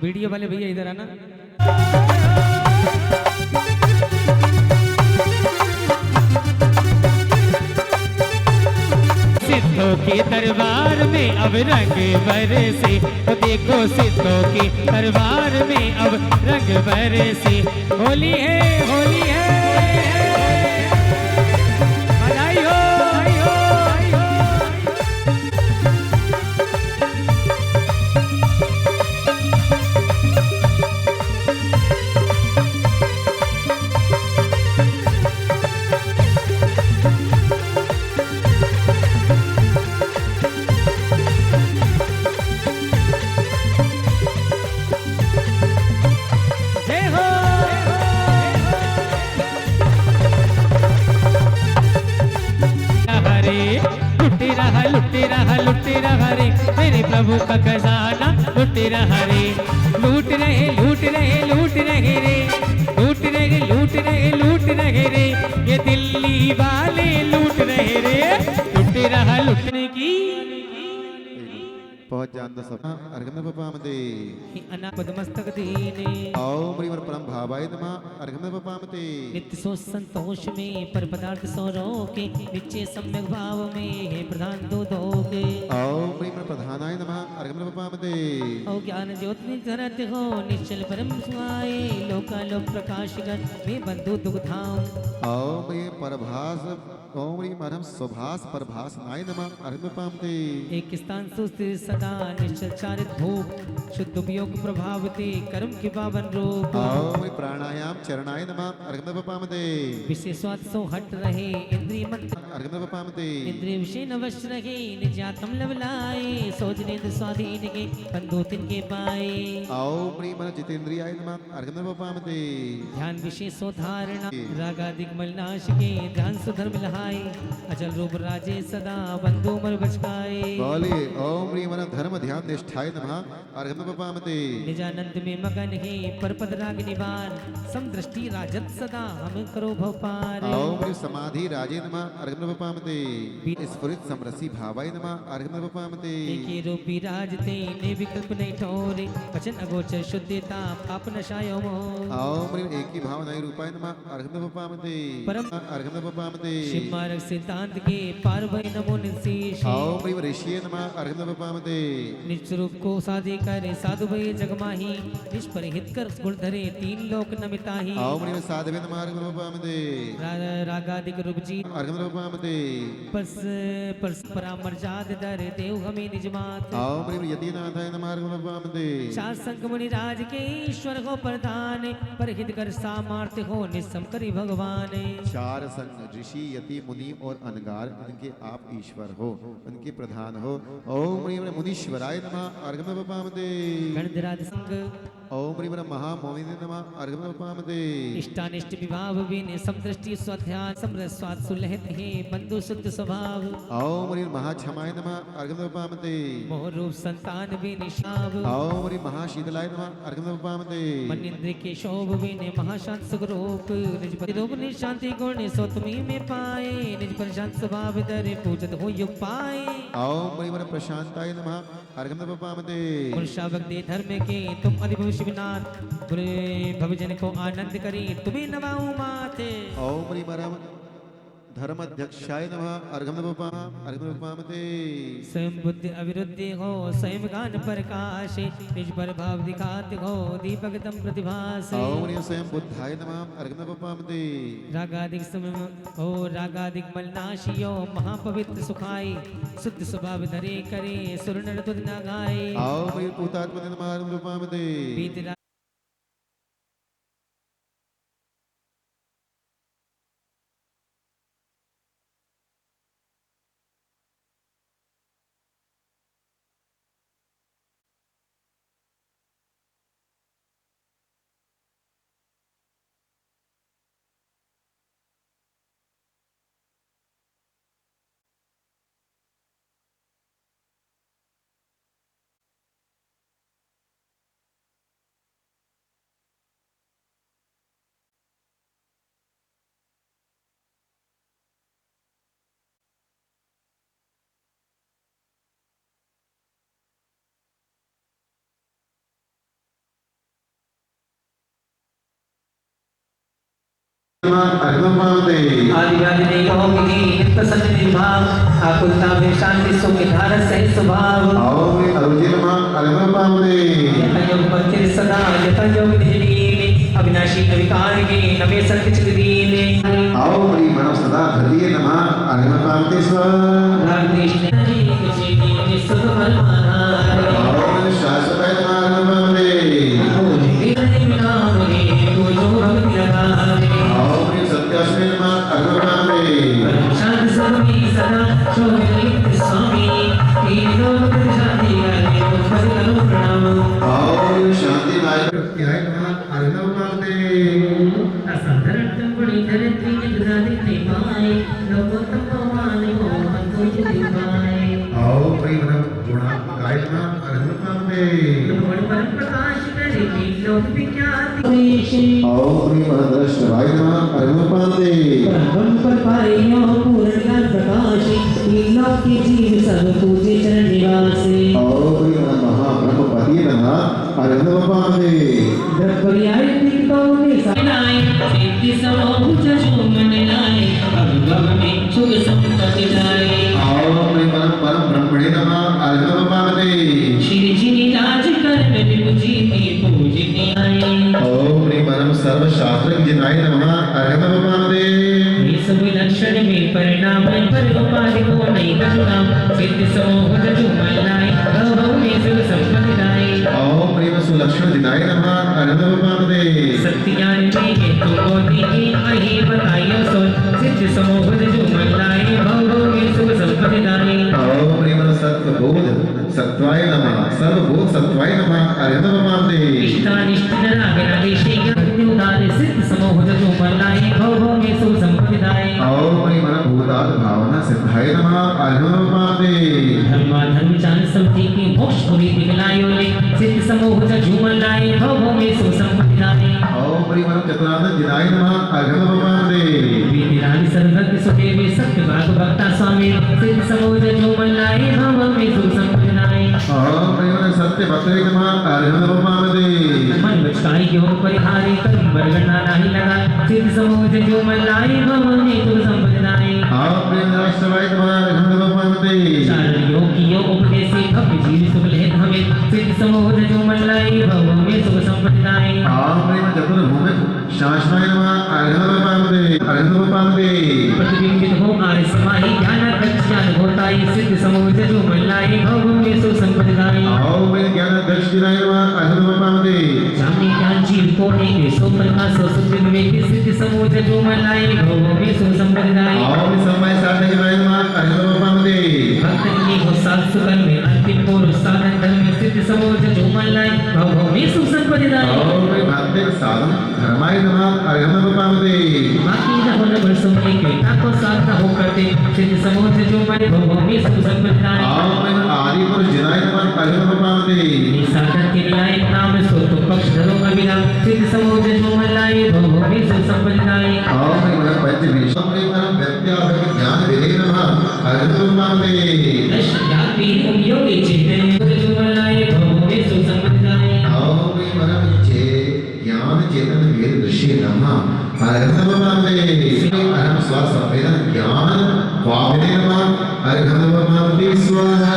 वीडियो वाले भैया इधर आना। सिद्धों के दरबार में अब रंग बरसे, तो देखो सिद्धों के दरबार में अब रंग बरसे। होली है होली है। लुटे रहा रे मेरे प्रभु का खजाना, लुटे रहा रे। लूट रहे लूट रहे लूट रहे रे, लूट रहे लूट रहे लूट रहे रे, ये दिल्ली वाले लूट रहे रे। लुटे रहा लुटने की। बहुत भवज्जानंद सब अर्घ्यम पपामते अनापदमस्तक दीने ओम ह्रीं परम भावाय नमः अर्घ्यम पपामते नित्य सो संतोष में पर पदार्थ सो रोके नित्य सम्यक भाव में है प्रधान दो दोगे ओम ह्रीं प्रधानाय नमः अर्घ्यम पपामते ओ ज्ञान ज्योति धरत हो निश्चल परम सुहाए लोकालोक प्रकाशगण में बंधु दुख धाम ओम ह्रीं परभास ओम ह्रीं परम सुभास परभास नाय नमः अर्घ्यम पपामते एक स्थान सुस्थिर सदा निश्चल चारित भूप शुद्ध उपयोग प्रभावते कर्म के पावन रूप ओम ह्रीं प्राणायाम चरणाय नमः अर्घ्यम पपामते विशेषवाद सो हट रहे इंद्रिय मन अर्घ्यम पपामते इंद्रिय विषय नवश रहे निजातम लवलाए सोजनेन्द्र स्वाधीन के बंधु तिनके पाए ओम ह्रीं मन जितेन्द्रियाय नमः अर्घ्यम पपामते ध्यान विषय सो धारणा रागादिक मलनाश के ध्यान सुधर्म लहाए अचल रूप राजे सदा बंधु मर बचकाए बोले ओम ह्रीं मन धर्म ध्यान निष्ठाय नमः अर्घ्यम पपामते निजानंद में मगन है पर पद राग निवार समदृष्टि राजत सदा हम करो भव पार ओम ह्रीं समाधि राजे नमः अर्घ्यम पपामते स्फुरित समरसी भावाय नमः अर्घ्यम पपामते एके रूपी राजते ने विकल्प नहीं ठोरे वचन अगोचर शुद्धता पाप नशायो मोह ओम ह्रीं एकी भावनाय रूपाय नमः अर्घ्यम पपामते परम अर्घ्यम पपामते शिव मार्ग सिद्धांत के पार भय नमो निर्शीष ओम ह्रीं ऋषिये नमः अर्घ्यम पपामते निज स्वरूप को साधे करे साधु भय जगमाही निष्पर हित कर गुण धरे तीन लोक नमिताही ओम ह्रीं साधवे नमः अर्घ्यम पपामते रागादिक रूप जी अर्घ्यम पपामते परस परस परामर्जाद दर देव हमें निज मात ओम ह्रीं यतिनाथाय नमः अर्घ्यम पपामते शास संग मुनि राज के ईश्वर हो प्रधान पर हित कर सामर्थ्य हो निस्सम करी भगवान चार संग ऋषि यति मुनि और अनगार इनके आप ईश्वर हो उनके प्रधान हो ओम ह्रीं मुनीश्वराय नमः अर्घ्यम पपामते गणधराज संग ओम ह्रीं महामोहिनी नमः अर्घ्यम पपामते इष्टानिष्ट विभाव विन समदृष्टि स्वाध्याय समरस स्वाद सुलहित है बंधु शुद्ध स्वभाव ओम ह्रीं महाक्षमाय नमः अर्घ्यम पपामते मोह रूप संतान विन शाव ओम ह्रीं महाशीतलाय नमः अर्घ्यम पपामते मन इंद्र के शोभ विन महाशांत सुखरूप निज पति रूप निज शांति गुण सो तुम्ही में पाए निज पर शांत स्वभाव दर पूजत हो युग पाए ओम ह्रीं प्रशांताय नमः अर्घ्यम पपामते पुरुषावक दे धर्म के तुम अधिभव शिवनाथ बुरे भवजन को आनंद करी तुम्हें नवाऊ माते ओम ह्रीं धर्माध्यक्षाय नमः अर्घ्यम पपामते स्वयं बुद्धि अविरुद्धि हो स्वयं गान प्रकाश निज पर भाव दिखाते हो दीपक तम प्रतिभास ओम ह्रीं स्वयं बुद्धाय नमः अर्घ्यम पपामते रागादिक समय हो रागादिक मलनाशियो महापवित्र सुखाई शुद्ध स्वभाव धरे करे सुर नर तुद न गाए ओम ह्रीं पूतात्मने नमः अर्घ्यम पपामते बीत अर्घ्यम पपामते आदिव्याधि नहीं कहोगे नित्य सन्निधि भाव आकुलता में शांति सुख धारा सही स्वभाव ओम ह्रीं अरुजे नमः अर्घ्यम पपामते यतयोग पतिर सदा यतयोग निजनीले अविनाशी अविकार के नवे सत्य चिदीले ओम ह्रीं मनः सदा धृतिये नमः अर्घ्यम पपामते स्व राम कृष्ण जी के सुख परमाना ओम शाश्वताय नमः अर्घ्यम पपामते ओम ह्रीं सत्याश्रय नमः अर्घ्यम पपामते शांत स्वामी सदा शोभित स्वामी तीन लोक शांति आने तो फल करो प्रणाम ओम ह्रीं शांति नायकाय नमः अर्घ्यम पपामते असंधरत बड़ी धरती निधरादि ते पाए लोकोत्तम भगवान को अंतो यदि पाए ओम ह्रीं गुणात्मकाय नमः अर्घ्यम पपामते बड़ परम प्रकाश करे लोक विख्याति ओम ह्रीं मनद्रष्टवाय नमः अर्घ्यम पपामते परम पर पाइयो पूर्ण ज्ञान प्रकाश तीनों के जीव सब पूजे चरण निवासे ओम ह्रीं नमः अर्घनमपामहे द्रव्याय तिक्तौने सनाय सिद्धि समोहुज जुमन लाए भव में सुख संपत्ति लाए ओम ह्रीं परम ब्रह्मणे नमः अर्घनमपामहे श्री जी राज कर विपूजिते पूजिते आए ओम ह्रीं परम सर्वशास्त्रज्ञाय नमः अर्घनमपामहे सब लक्षण में परिणाम पर उपाधि को नहीं बदनाम सिद्ध समोह जुमन लाए भव में सुख संपत्ति लाए ओम ह्रीं सुलक्षण दिनाय नमः अर्घनमपामहे सत्य ज्ञान में हेतु को दिए अहि बताइयो सो सिद्ध समोह जुमन लाए भव में सुख संपत्ति लाए ओम ह्रीं सत्वबोध सत्वाय नमः सर्वबोध सत्वाय नमः अर्घनमपामहे इष्टानिष्ट राग रागेशी उदार सिद्ध समोह जुमन लाए भव में सुख संपत्ति लाए ओम ह्रीं भूताद भावना सिद्धाय नमः अर्घनमपामहे धर्म चान समझी की मोक्ष पुरी दिखलायो ले सिद्ध समोह जुमन लाए भव में सुख संपत्ति लाए ओम ह्रीं चतुरानंद दिनाय नमः अर्घनमपामहे वीरान सर्वज्ञ सुदेवी सत्य भाग भक्ता स्वामी सिद्ध समोह जुमन लाए भव में सुख संपत्ति लाए ओम ह्रीं सत्य भक्तये नमः अर्घनमपामहे मन बचकाई योग परिहारी कर्म वर्गना नहीं लगा सिद्ध समोह जुमन लाए भव में सुख संपत्ति लाए ओम ह्रीं नमः नमः अर्घनमपामहे चारण योग की योग उपदेशी भव्य जीव सुख लेत हमें सिद्ध समोह जुमन लाए भव में सुख संपत्ति लाए ओम ह्रीं चतुर्भुवन शाश्वताय नमः अर्घनमपामहे प्रतिबिंबित हो आर्य समाहि ज्ञान ज्ञान होताई सिद्ध समोह जुमन लाए भव में सुख संपत्ति लाए ओम ह्रीं ज्ञान दक्षिणाय नमः अर्घनमपामहे जाने ज्ञान जीव को एक सो प्रकाश सो सुख विवेक सिद्ध समोह जुमन लाए भव में सुख संपत्ति लाए ओम समय साधनाय नमः अर्घनमपामहे भक्त की हो सात सुकल में अंतिम पुरुष साधन धर्म सिद्ध समोह जुमन लाए भव में सुख संपत्ति लाए ओम ह्रीं भक्ति साधन धर्माय नमः अर्घनमपामहे बाकी न होने बरसों के बेटा को साथ न हो करते सिद्ध समोह जुमन भव में सुख संपत्ति लाए ओम ह्रीं आदि पुरुष जिनाय नमः अर्घनमपामहे साधन के न्याय नाम सो तो पक्ष धरो अभिराम सिद्ध समोह जुमन लाए भव में सुख संपत्ति लाए ओम ह्रीं पंचविंश ओम ह्रीं व्यक्त्याभक्ति ज्ञान विधे नमः अर्घनमपामहे दश जाति योगी चेतन जुमन लाए भव में सुख संपत्ति लाए ओम ह्रीं चे ज्ञान चेतन वेद ऋषि नमः अर्घनमपामहे अहम स्वसंवेदन ज्ञान वाविने नमः अर्घनमपामहे स्वाहा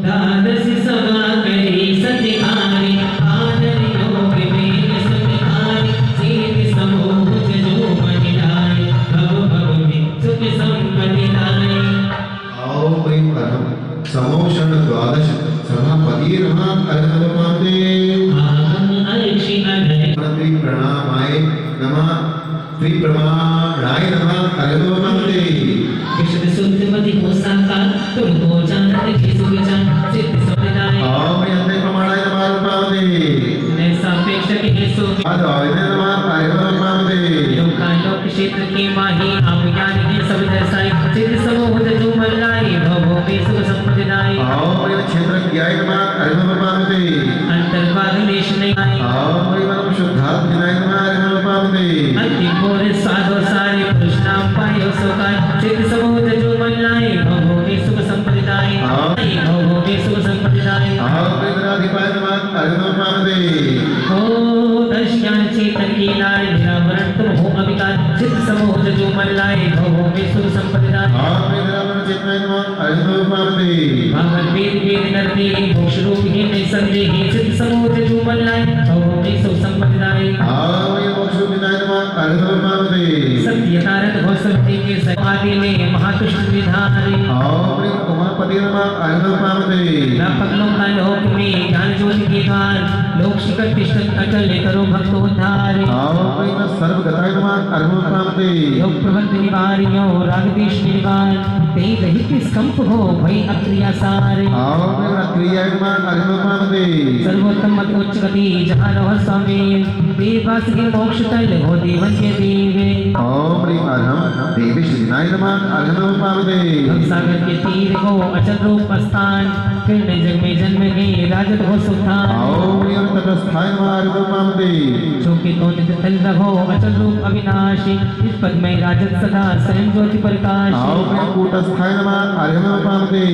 द्वादश सभा करी सतिहारी आदर योग वेद सतिहारी सिद्ध समोह जुमन लाए भव में सुख संपत्ति लाए ओम ह्रीं समोषण द्वादश सभापति नमः अर्घनमपामहे आहं अर्षि अनय त्रि प्रणामाय नमः त्रि प्रमाणाय नमः अर्घनमपामहे विशुद्ध शुद्ध मति हो साकार तुमको जानत की सुख जान सिद्ध संपत्ति लाए ओम ह्रीं प्रमाणाय नमः अर्घनमपामहे सापेक्ष के सो आदवाय नमः अर्घनमपामहे लोकालोक क्षेत्र के माही आप ज्ञान के सब दर्शाए सिद्ध समोह जुमन लाए भव में सुख संपत्ति लाए ओम ह्रीं क्षेत्रज्ञाय नमः अर्घनमपामहे अंतर्भाग लेश नहीं आए ओम ह्रीं शुद्धात्मनाय नमः अर्घनमपामहे अंतिम मोर साधो सारे पुरुष नाम पायो सोकाय सिद्ध समोह जुमन लाए भव में सुख संपत्ति लाए भव में सुख संपत्ति लाए ओम ह्रीं गणाधिपाय नमः अर्घनमपामहे हो दश ज्ञान चेतन की लाए निरावरण तुम हो अभिकार सिद्ध समोह जुमन लाए भव में सुख संपत्ति लाए ओम ह्रीं निरावरण चेतनाय नमः अर्घनमपामहे भगवत वेद वेद करते मोक्ष रूप ही नहीं संदेह सिद्ध समोह जुमन लाए भव में सुख संपत्ति लाए ओम ह्रीं मोक्षरूपिणाय नमः अर्घनमपामहे सत्य कारक हो सत्य के समाधि में महातुष्ट विधारे ओम ह्रीं उमापति नमः अर्घनमपामहे व्यापक लोक में ज्ञान ज्योति के द्वार लोक शिखर तिष्ठत अटल करो भक्त उद्धार ओम ह्रीं सर्वगताय नमः अर्घनमपामहे योग प्रबंध निवारियो राग देश निर्वाण तेज हित स्कंप हो भई अक्रिया सार ओम ह्रीं अक्रियाय नमः अर्घनमपामहे सर्वोत्तम मत उच्च गति जहाँ रह स्वामी देवास के मोक्ष तल हो देवन के देवे ओम ह्रीं अर्हम देवी श्रीनाय नमः अर्घनमपामहे भव सागर के तीर को अचल रूप स्थान, फिर जग में जन्म ही राजत हो सुखान। ओम ह्रीं तटस्थाय नमः अर्घ्यमपामते। चौके तो नित्य तल रहो अचल रूप अविनाशी, इस पद में राजत सदा स्वयं ज्योति प्रकाश। ओम ह्रीं कूटस्थाय नमः अर्घ्यमपामते।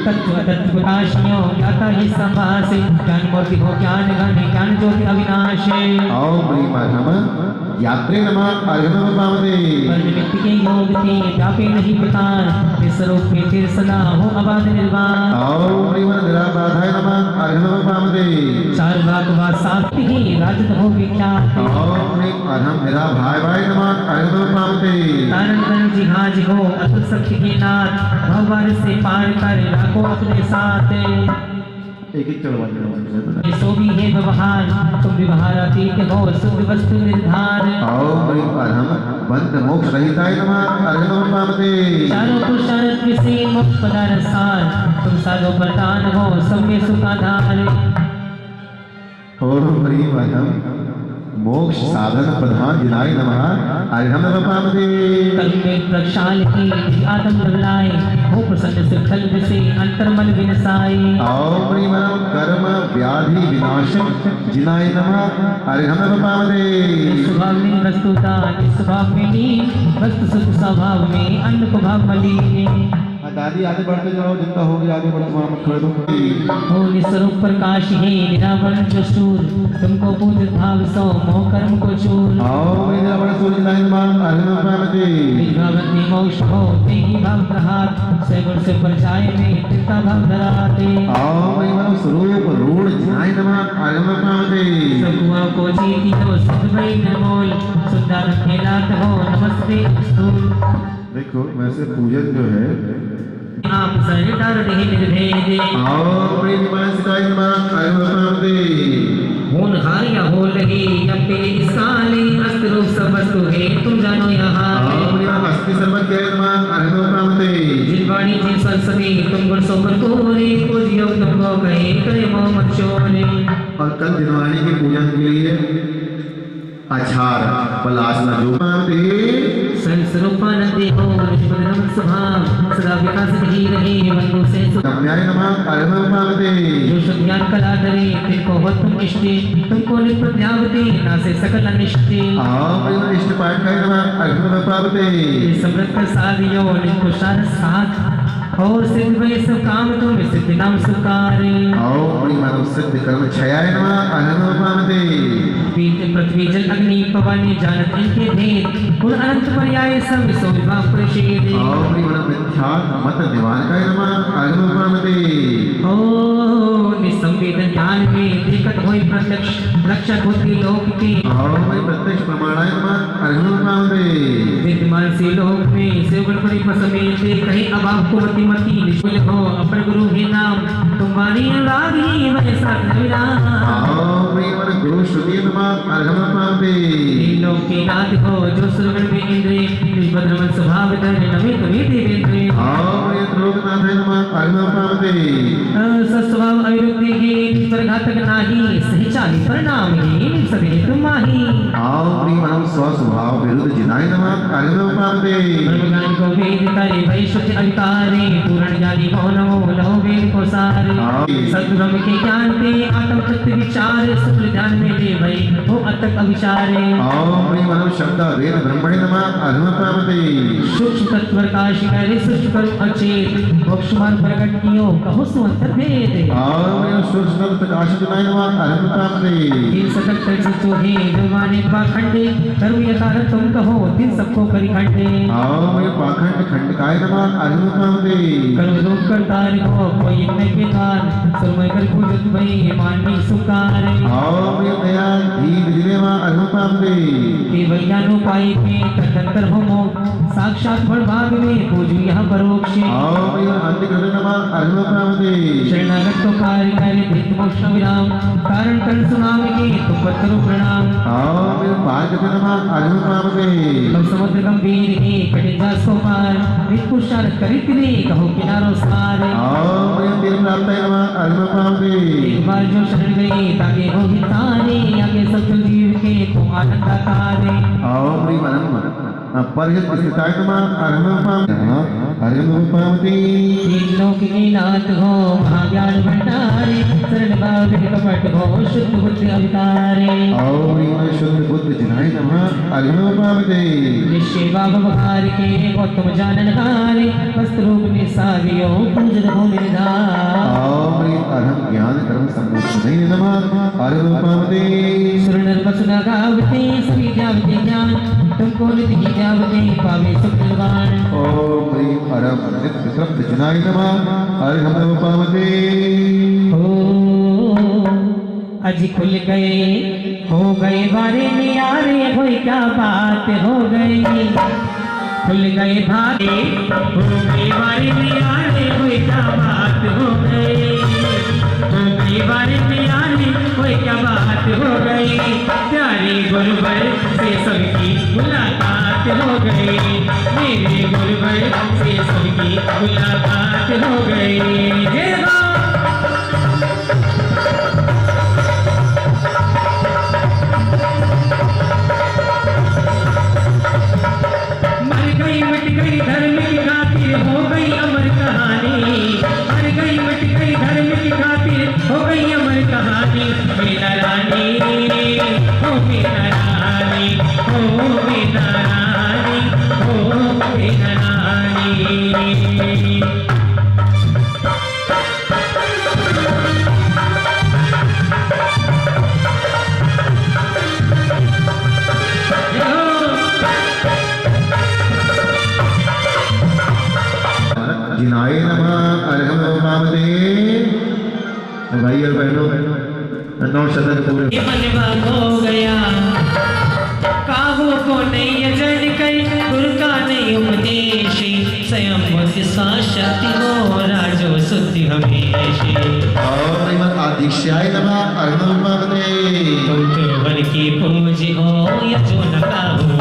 तत्व प्रकाशियों ज्ञाता ही संभासे, ज्ञान मूर्ति हो ज्ञान घन ज्ञान ज्योति अविनाशी। ओम ह्रीं परम यात्रे नमः अर्घ्यमपामते। पर निमित्त के योग थी व्यापे नहीं प्रकार, इस स्वरूप में फिर सदा हो अबाध निर्वाण। ओम ह्रीं निराबाधाय नमः अर्घ्यमपामते। चार बात वा सात ही राजत हो विख्यात। ओम ह्रीं अहम निराभावाय नमः अर्घ्यमपामते। तारण तन जिहाज हो अतुल शक्ति के नाथ, भगवान से पार कर रखो अपने साथ। एक एक चढ़वा ये सो भी है व्यवहार, तुम व्यवहार अतीत हो शुद्ध वस्तु निर्धार। ओम ह्रीं अहम बंध मोक्ष रहिताय नमः अर्घ्यमपामते। चारों पुरुषार्थ विषय मोक्ष पदार्थ सार, तुम साधो प्रधान हो सब में सुख आधार। ओम ह्रीं अहम मोक्ष साधन प्रधान जिनाय नमः अर्घ्यमपामते। कल में प्रक्षाल की आदम बदलाए, हो प्रसन्न से खल से अंतर्मन विनसाई। ओम ह्रीं कर्म व्याधि विनाशक जिनाय नमः अर्घ्यमपामते। स्वभाव में वस्तुता निस्वभाव में लीन, वस्तु शुद्ध स्वभाव में अन्न को भाव मलिन। दादी आगे बढ़ते जाओ, जितना हो गया आगे बढ़ो, वहां मत खड़े दो। हो निस्वरूप प्रकाश है निरावरण जो शूर, तुमको पूजित भाव सो मोह कर्म को चूर। ओम ह्रीं निरावरण सूर्य जिनाय नमः अर्घ्यमपामते। विभावती मोक्ष हो तेहि भाव प्रहार, सैगुण से परछाई में चिंता भाव धराते। ओम ह्रीं स्वरूप रूढ़ जिनाय नमः अर्घ्यमपामते। सकुआ को जीती हो सिद्ध भई निर्मोल, सुंदर खेलात हो नमस्ते स्थूल। देखो वैसे पूजन जो है, आप सरदार रहे निर्भेद, ओम ह्रीं निवासिताय नमः अर्घ्यमपामते। होन हार या हो लगे यपे इस काले, अस्त रूप सब वस्तु है तुम जानो यहाँ। ओम ह्रीं अस्ति सर्वज्ञाय नमः अर्घ्यमपामते। जिन वाणी जिन संसदे तुम गुण सो पर कोरे, को जियो तुमको कहे करे मोह मत छोड़े। और कल दिनवाणी के पूजन के लिए आचार पलासना जो पामते। स्वरूपानंदे हो निष्पदम स्वभाव, सदा विकास ही रहे बंधु से गम्याय नमः अर्घ्यमपामते। जो शुद्ध ज्ञान कला धरे, तिनको हो तुम इष्टे, तुमको नित्यावते नासे सकल अनिष्टे। ओम ह्रीं इष्ट पाठाय नमः अर्घ्यमपामते। समृद्ध प्रसादियो निकुशार साथ, और सिद्ध वे सब काम तुम सिद्ध नाम सुकारे। ओम ह्रीं सिद्ध कर्म क्षयाय नमः अर्घ्यमपामते। पृथ्वी जल अग्नि पवन जानत इनके भेद, गुण अनंत पर्याय सब सो विभाग प्रषेद। ओम ह्रीं मिथ्या मत निवारकाय नमः अर्घ्यमपामते। ओ निसंवेदन ज्ञान में दिक्कत होई प्रत्यक्ष, रक्षक होती लोक के। ओम ह्रीं प्रत्यक्ष प्रमाणाय नमः अर्घ्यमपामते। विद्यमान से लोक में सेवगण परि पसमेते, कहीं अभाव को मति मति निष्फल हो अपर गुरु हे नाम, तुम्हारी रागी वह साथ विराम। ओम ह्रीं गुरु श्रुति नमः अर्घ्यमपामते। लोक के नाथ हो जो सुरगण में इंद्रे, निष्पद्रमन स्वभाव धन नमित वेदेंद्रे। ओम ह्रीं त्रिलोकनाथाय नमः अर्घ्यमपामते। सस्वभाव अविरुद्धि है पर घातक नाही, सही चाली परिणाम है सभी तुम्हारी। ओम ह्रीं स्वस्वभाव विरुद्ध जिनाय नमः अर्घ्यमपामते। ब्रह्मज्ञान को वेद करे वैश्वत अवतारे, पूर्ण ज्ञानी को नमो लहो वेद को सारे। सद्ब्रह्म के ज्ञान ते आत्म तत्व विचार, शुक्ल ध्यान में ले भई हो अतक अविचारे। ओम ह्रीं शब्द वेद ब्रह्मणे नमः अर्घ्यमपामते। सूक्ष्म तत्व प्रकाश करे सृष्टि करो अचेत, मोक्षमान प्रकट कियो कहो सुअंतर भेद। ओम ह्रीं सूक्ष्म प्रकाश जिनाय नमः अर्घ्यमपामते। तीन सकल तज चोहे निर्वाणे पाखंडे, धर्म यथार्थ तुम कहो तीन सबको करी खंडे। ओम ह्रीं पाखंड खंडकाय नमः अर्घ्यमपामते। कर्म लोक करतार हो कोई यज्ञ के दान, सर्वमय कर पूजत भई मानवी सुकार। ओम ह्रीं दया धीर जिने नमः अर्घ्यमपामते। केवल ज्ञान उपाय के तदंतर हो मोक्ष, साक्षात फल भाग में पूजू यह परोक्ष। ओम ह्रीं अंतिकृत नमः अर्घ्यमपामते। शरणागत को कार्य कार्य धृत मोक्ष विराम, कारण कर सुनाम के तुम पर करो प्रणाम। ओम ह्रीं पार्वती नमः अर्घ्यमपामते। हम समुद्र गंभीर है कठिन जास को पार, विपुषार करित रे कहो किनारो सार। ओम ह्रीं तीर्थनाथाय नमः अर्घ्यमपामते। एक बार जो शरण गई ताके हो हितारे, आगे सब जीव के को आनंद आकारे। ओम ह्रीं परहित विस्ताय नमः अर्घ्यमुपपामते तीन लोक के नाथ हो महाज्ञान भंडारी शरण भाव कपट हो शुद्ध बुद्धि अवतारे ओम शुद्ध बुद्ध जनाय नमः अर्घ्यमुपपामते निश्चेवा बहार के गौतम जाननहारी वस्त्र रूप में सावियो पूजन भूमि निधान ओम अरहं ज्ञान कर्म संपूर्ण नमः अर्घ्यमुपपामते सुरनर बसुना गावते सभी जावते ज्ञान तुमको निधि जावते पावे सुख निर्वाण ओम ह्रीं अरहं नित्यतृप्त जनाय नमः अर्घ्यमुपपामते अज खुल गए हो गए बारे नियारे हो क्या बात हो गई खुल गए भारे हो गए बारे नियारे हो क्या बात हो गई हो गई बारे नियारे हो क्या बात हो गई प्यारे गुरुवर से सबकी मुलाकात हो गई मेरे गुरुवर से सबकी मुलाकात हो गई जय हो मिट गई धर्म की खातिर हो गई अमर कहानी मर गई मिट गई धर्म की खातिर हो गई अमर कहानी मेरा रानी हो मेरा रानी हो मेरा रानी हो मेरा रानी जिनाय नमः अर्घ्यमुपपामते भाई और बहनों नौ शतक पूरे मनवा हो गया काबू को नहीं अजन कर गुरु का नहीं उपदेश स्वयं बुद्धि शक्ति हो राजो शुद्धि हमेशे ओम श्रीमद् आदिश्याय नमः अर्घ्यमुपपामते वन की पूज हो या जो नका हो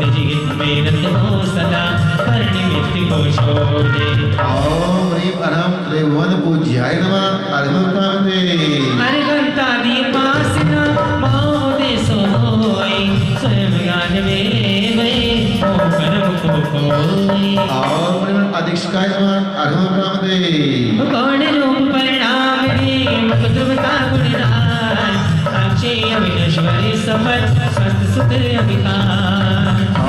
निज मेहनत हो सदा परिणित हो छोड़े ओम ह्रीं अरहं त्रिभुवन पूज्याय नमः अर्घ्यमुपपामते अर्घंता दीपासना महोदय सोई स्वयं ज्ञान में मैं हो कर्म को कोई ओम श्रीमद् आदिश्याय नमः अर्घ्यमुपपामते गौण रूप परिणाम रे मुद्रवता गुणराज अक्षय अविनश्वरी समर्थ स्वस्थ सुतर अभिकार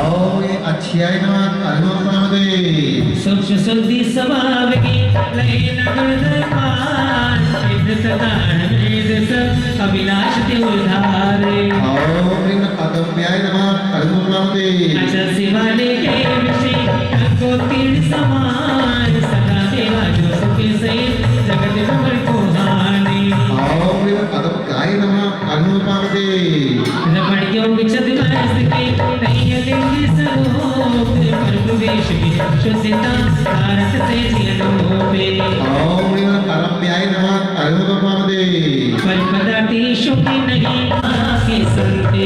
ओम अच्छाय नमः अर्घ्यमुपपामते सूक्ष्म शुद्धि स्वभाव की लय नगर दरबार सिद्ध सदान वेद सब अविनाश ते उधारे ओम श्रीमद् अदम्याय नमः अर्घ्यमुपपामते अच्छा शिवाले के विषय को तीर समान सदा तेरा जो सुख से जगत भर को हानि ओम श्रीमद् अदम्याय नमः अर्घ्यमुपपामते रमण योग छद्मस के नहीं लिंग स्वरूप पर प्रवेश में शुद्धता भारत से जिलोपे ओम श्रीमद् अरम्याय नमः अर्घ्यमुपपामते पर पदार्थेषु की नहीं आके सुनते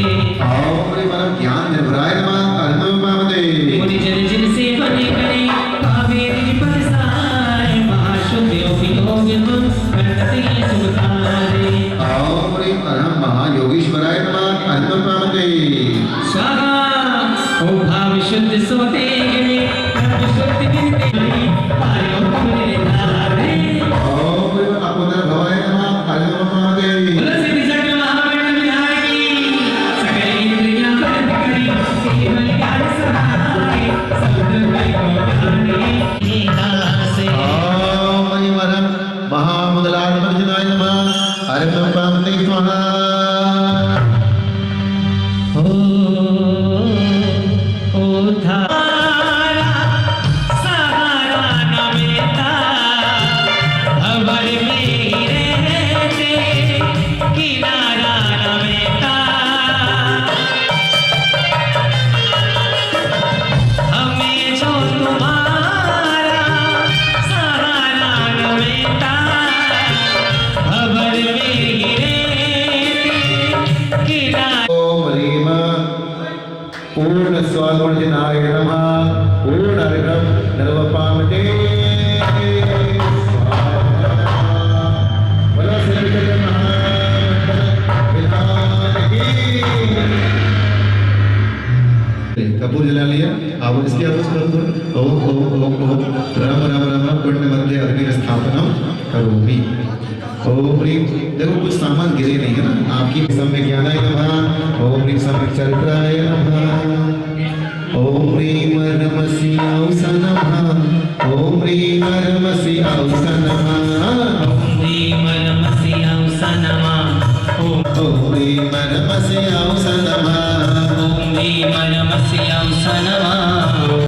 ओम श्रीमद् ज्ञान निर्भराय नमः अर्घ्यमुपपामते मुनि जन जिन से बने करे कावेरी परसाय महाशुद्ध योगी योग हम करते सुधारे ओम ह्रीं अरहं महायोगीश्वराय नमः अर्घ्यमुपपामते स्वाहा ओ भाव शुद्ध सोते भाव शुद्ध गिरते पायो अपने धारे ओम ह्रीं अपुनर्भवाय नमः अर्घ्यमुपपामते तुलसी जग महावर्ण विहार की सकल इंद्रियां बंद करी केवल ज्ञान सहाय समुद्र में को जाने दासे ओम ह्रीं अरहं महामुदलात्मजनाय नमः अर्घ्यमुपपामते स्वाहा ओ धारा सहारा न मिलता भंवर में ही रहते किनारा न मिलता हमें जो तुम्हारा सहारा न मिलता भंवर में ही रहते किनारा ओम ह्रीं पूर्ण स्वात्मजनाय नमः पूर्ण अर्घ्यं निर्वपामते बोलो श्री कृष्ण महाराज की। कपूर रम रम रम कुंड मध्ये अग्नि स्थापनम करोमि। ओम ह्रीम, देखो कुछ सामान गिरे नहीं है ना, आपकी सम्यक ज्ञानाय नमः। ओम ह्रीम सम्यक चरित्राय नमः। ओम ह्रीम नमसि औस नमः। ओम ह्रीम नमसि औस नमः। ओम ह्रीं नमः शिवाय नमः। ओम ह्रीम नमसि औस नमः।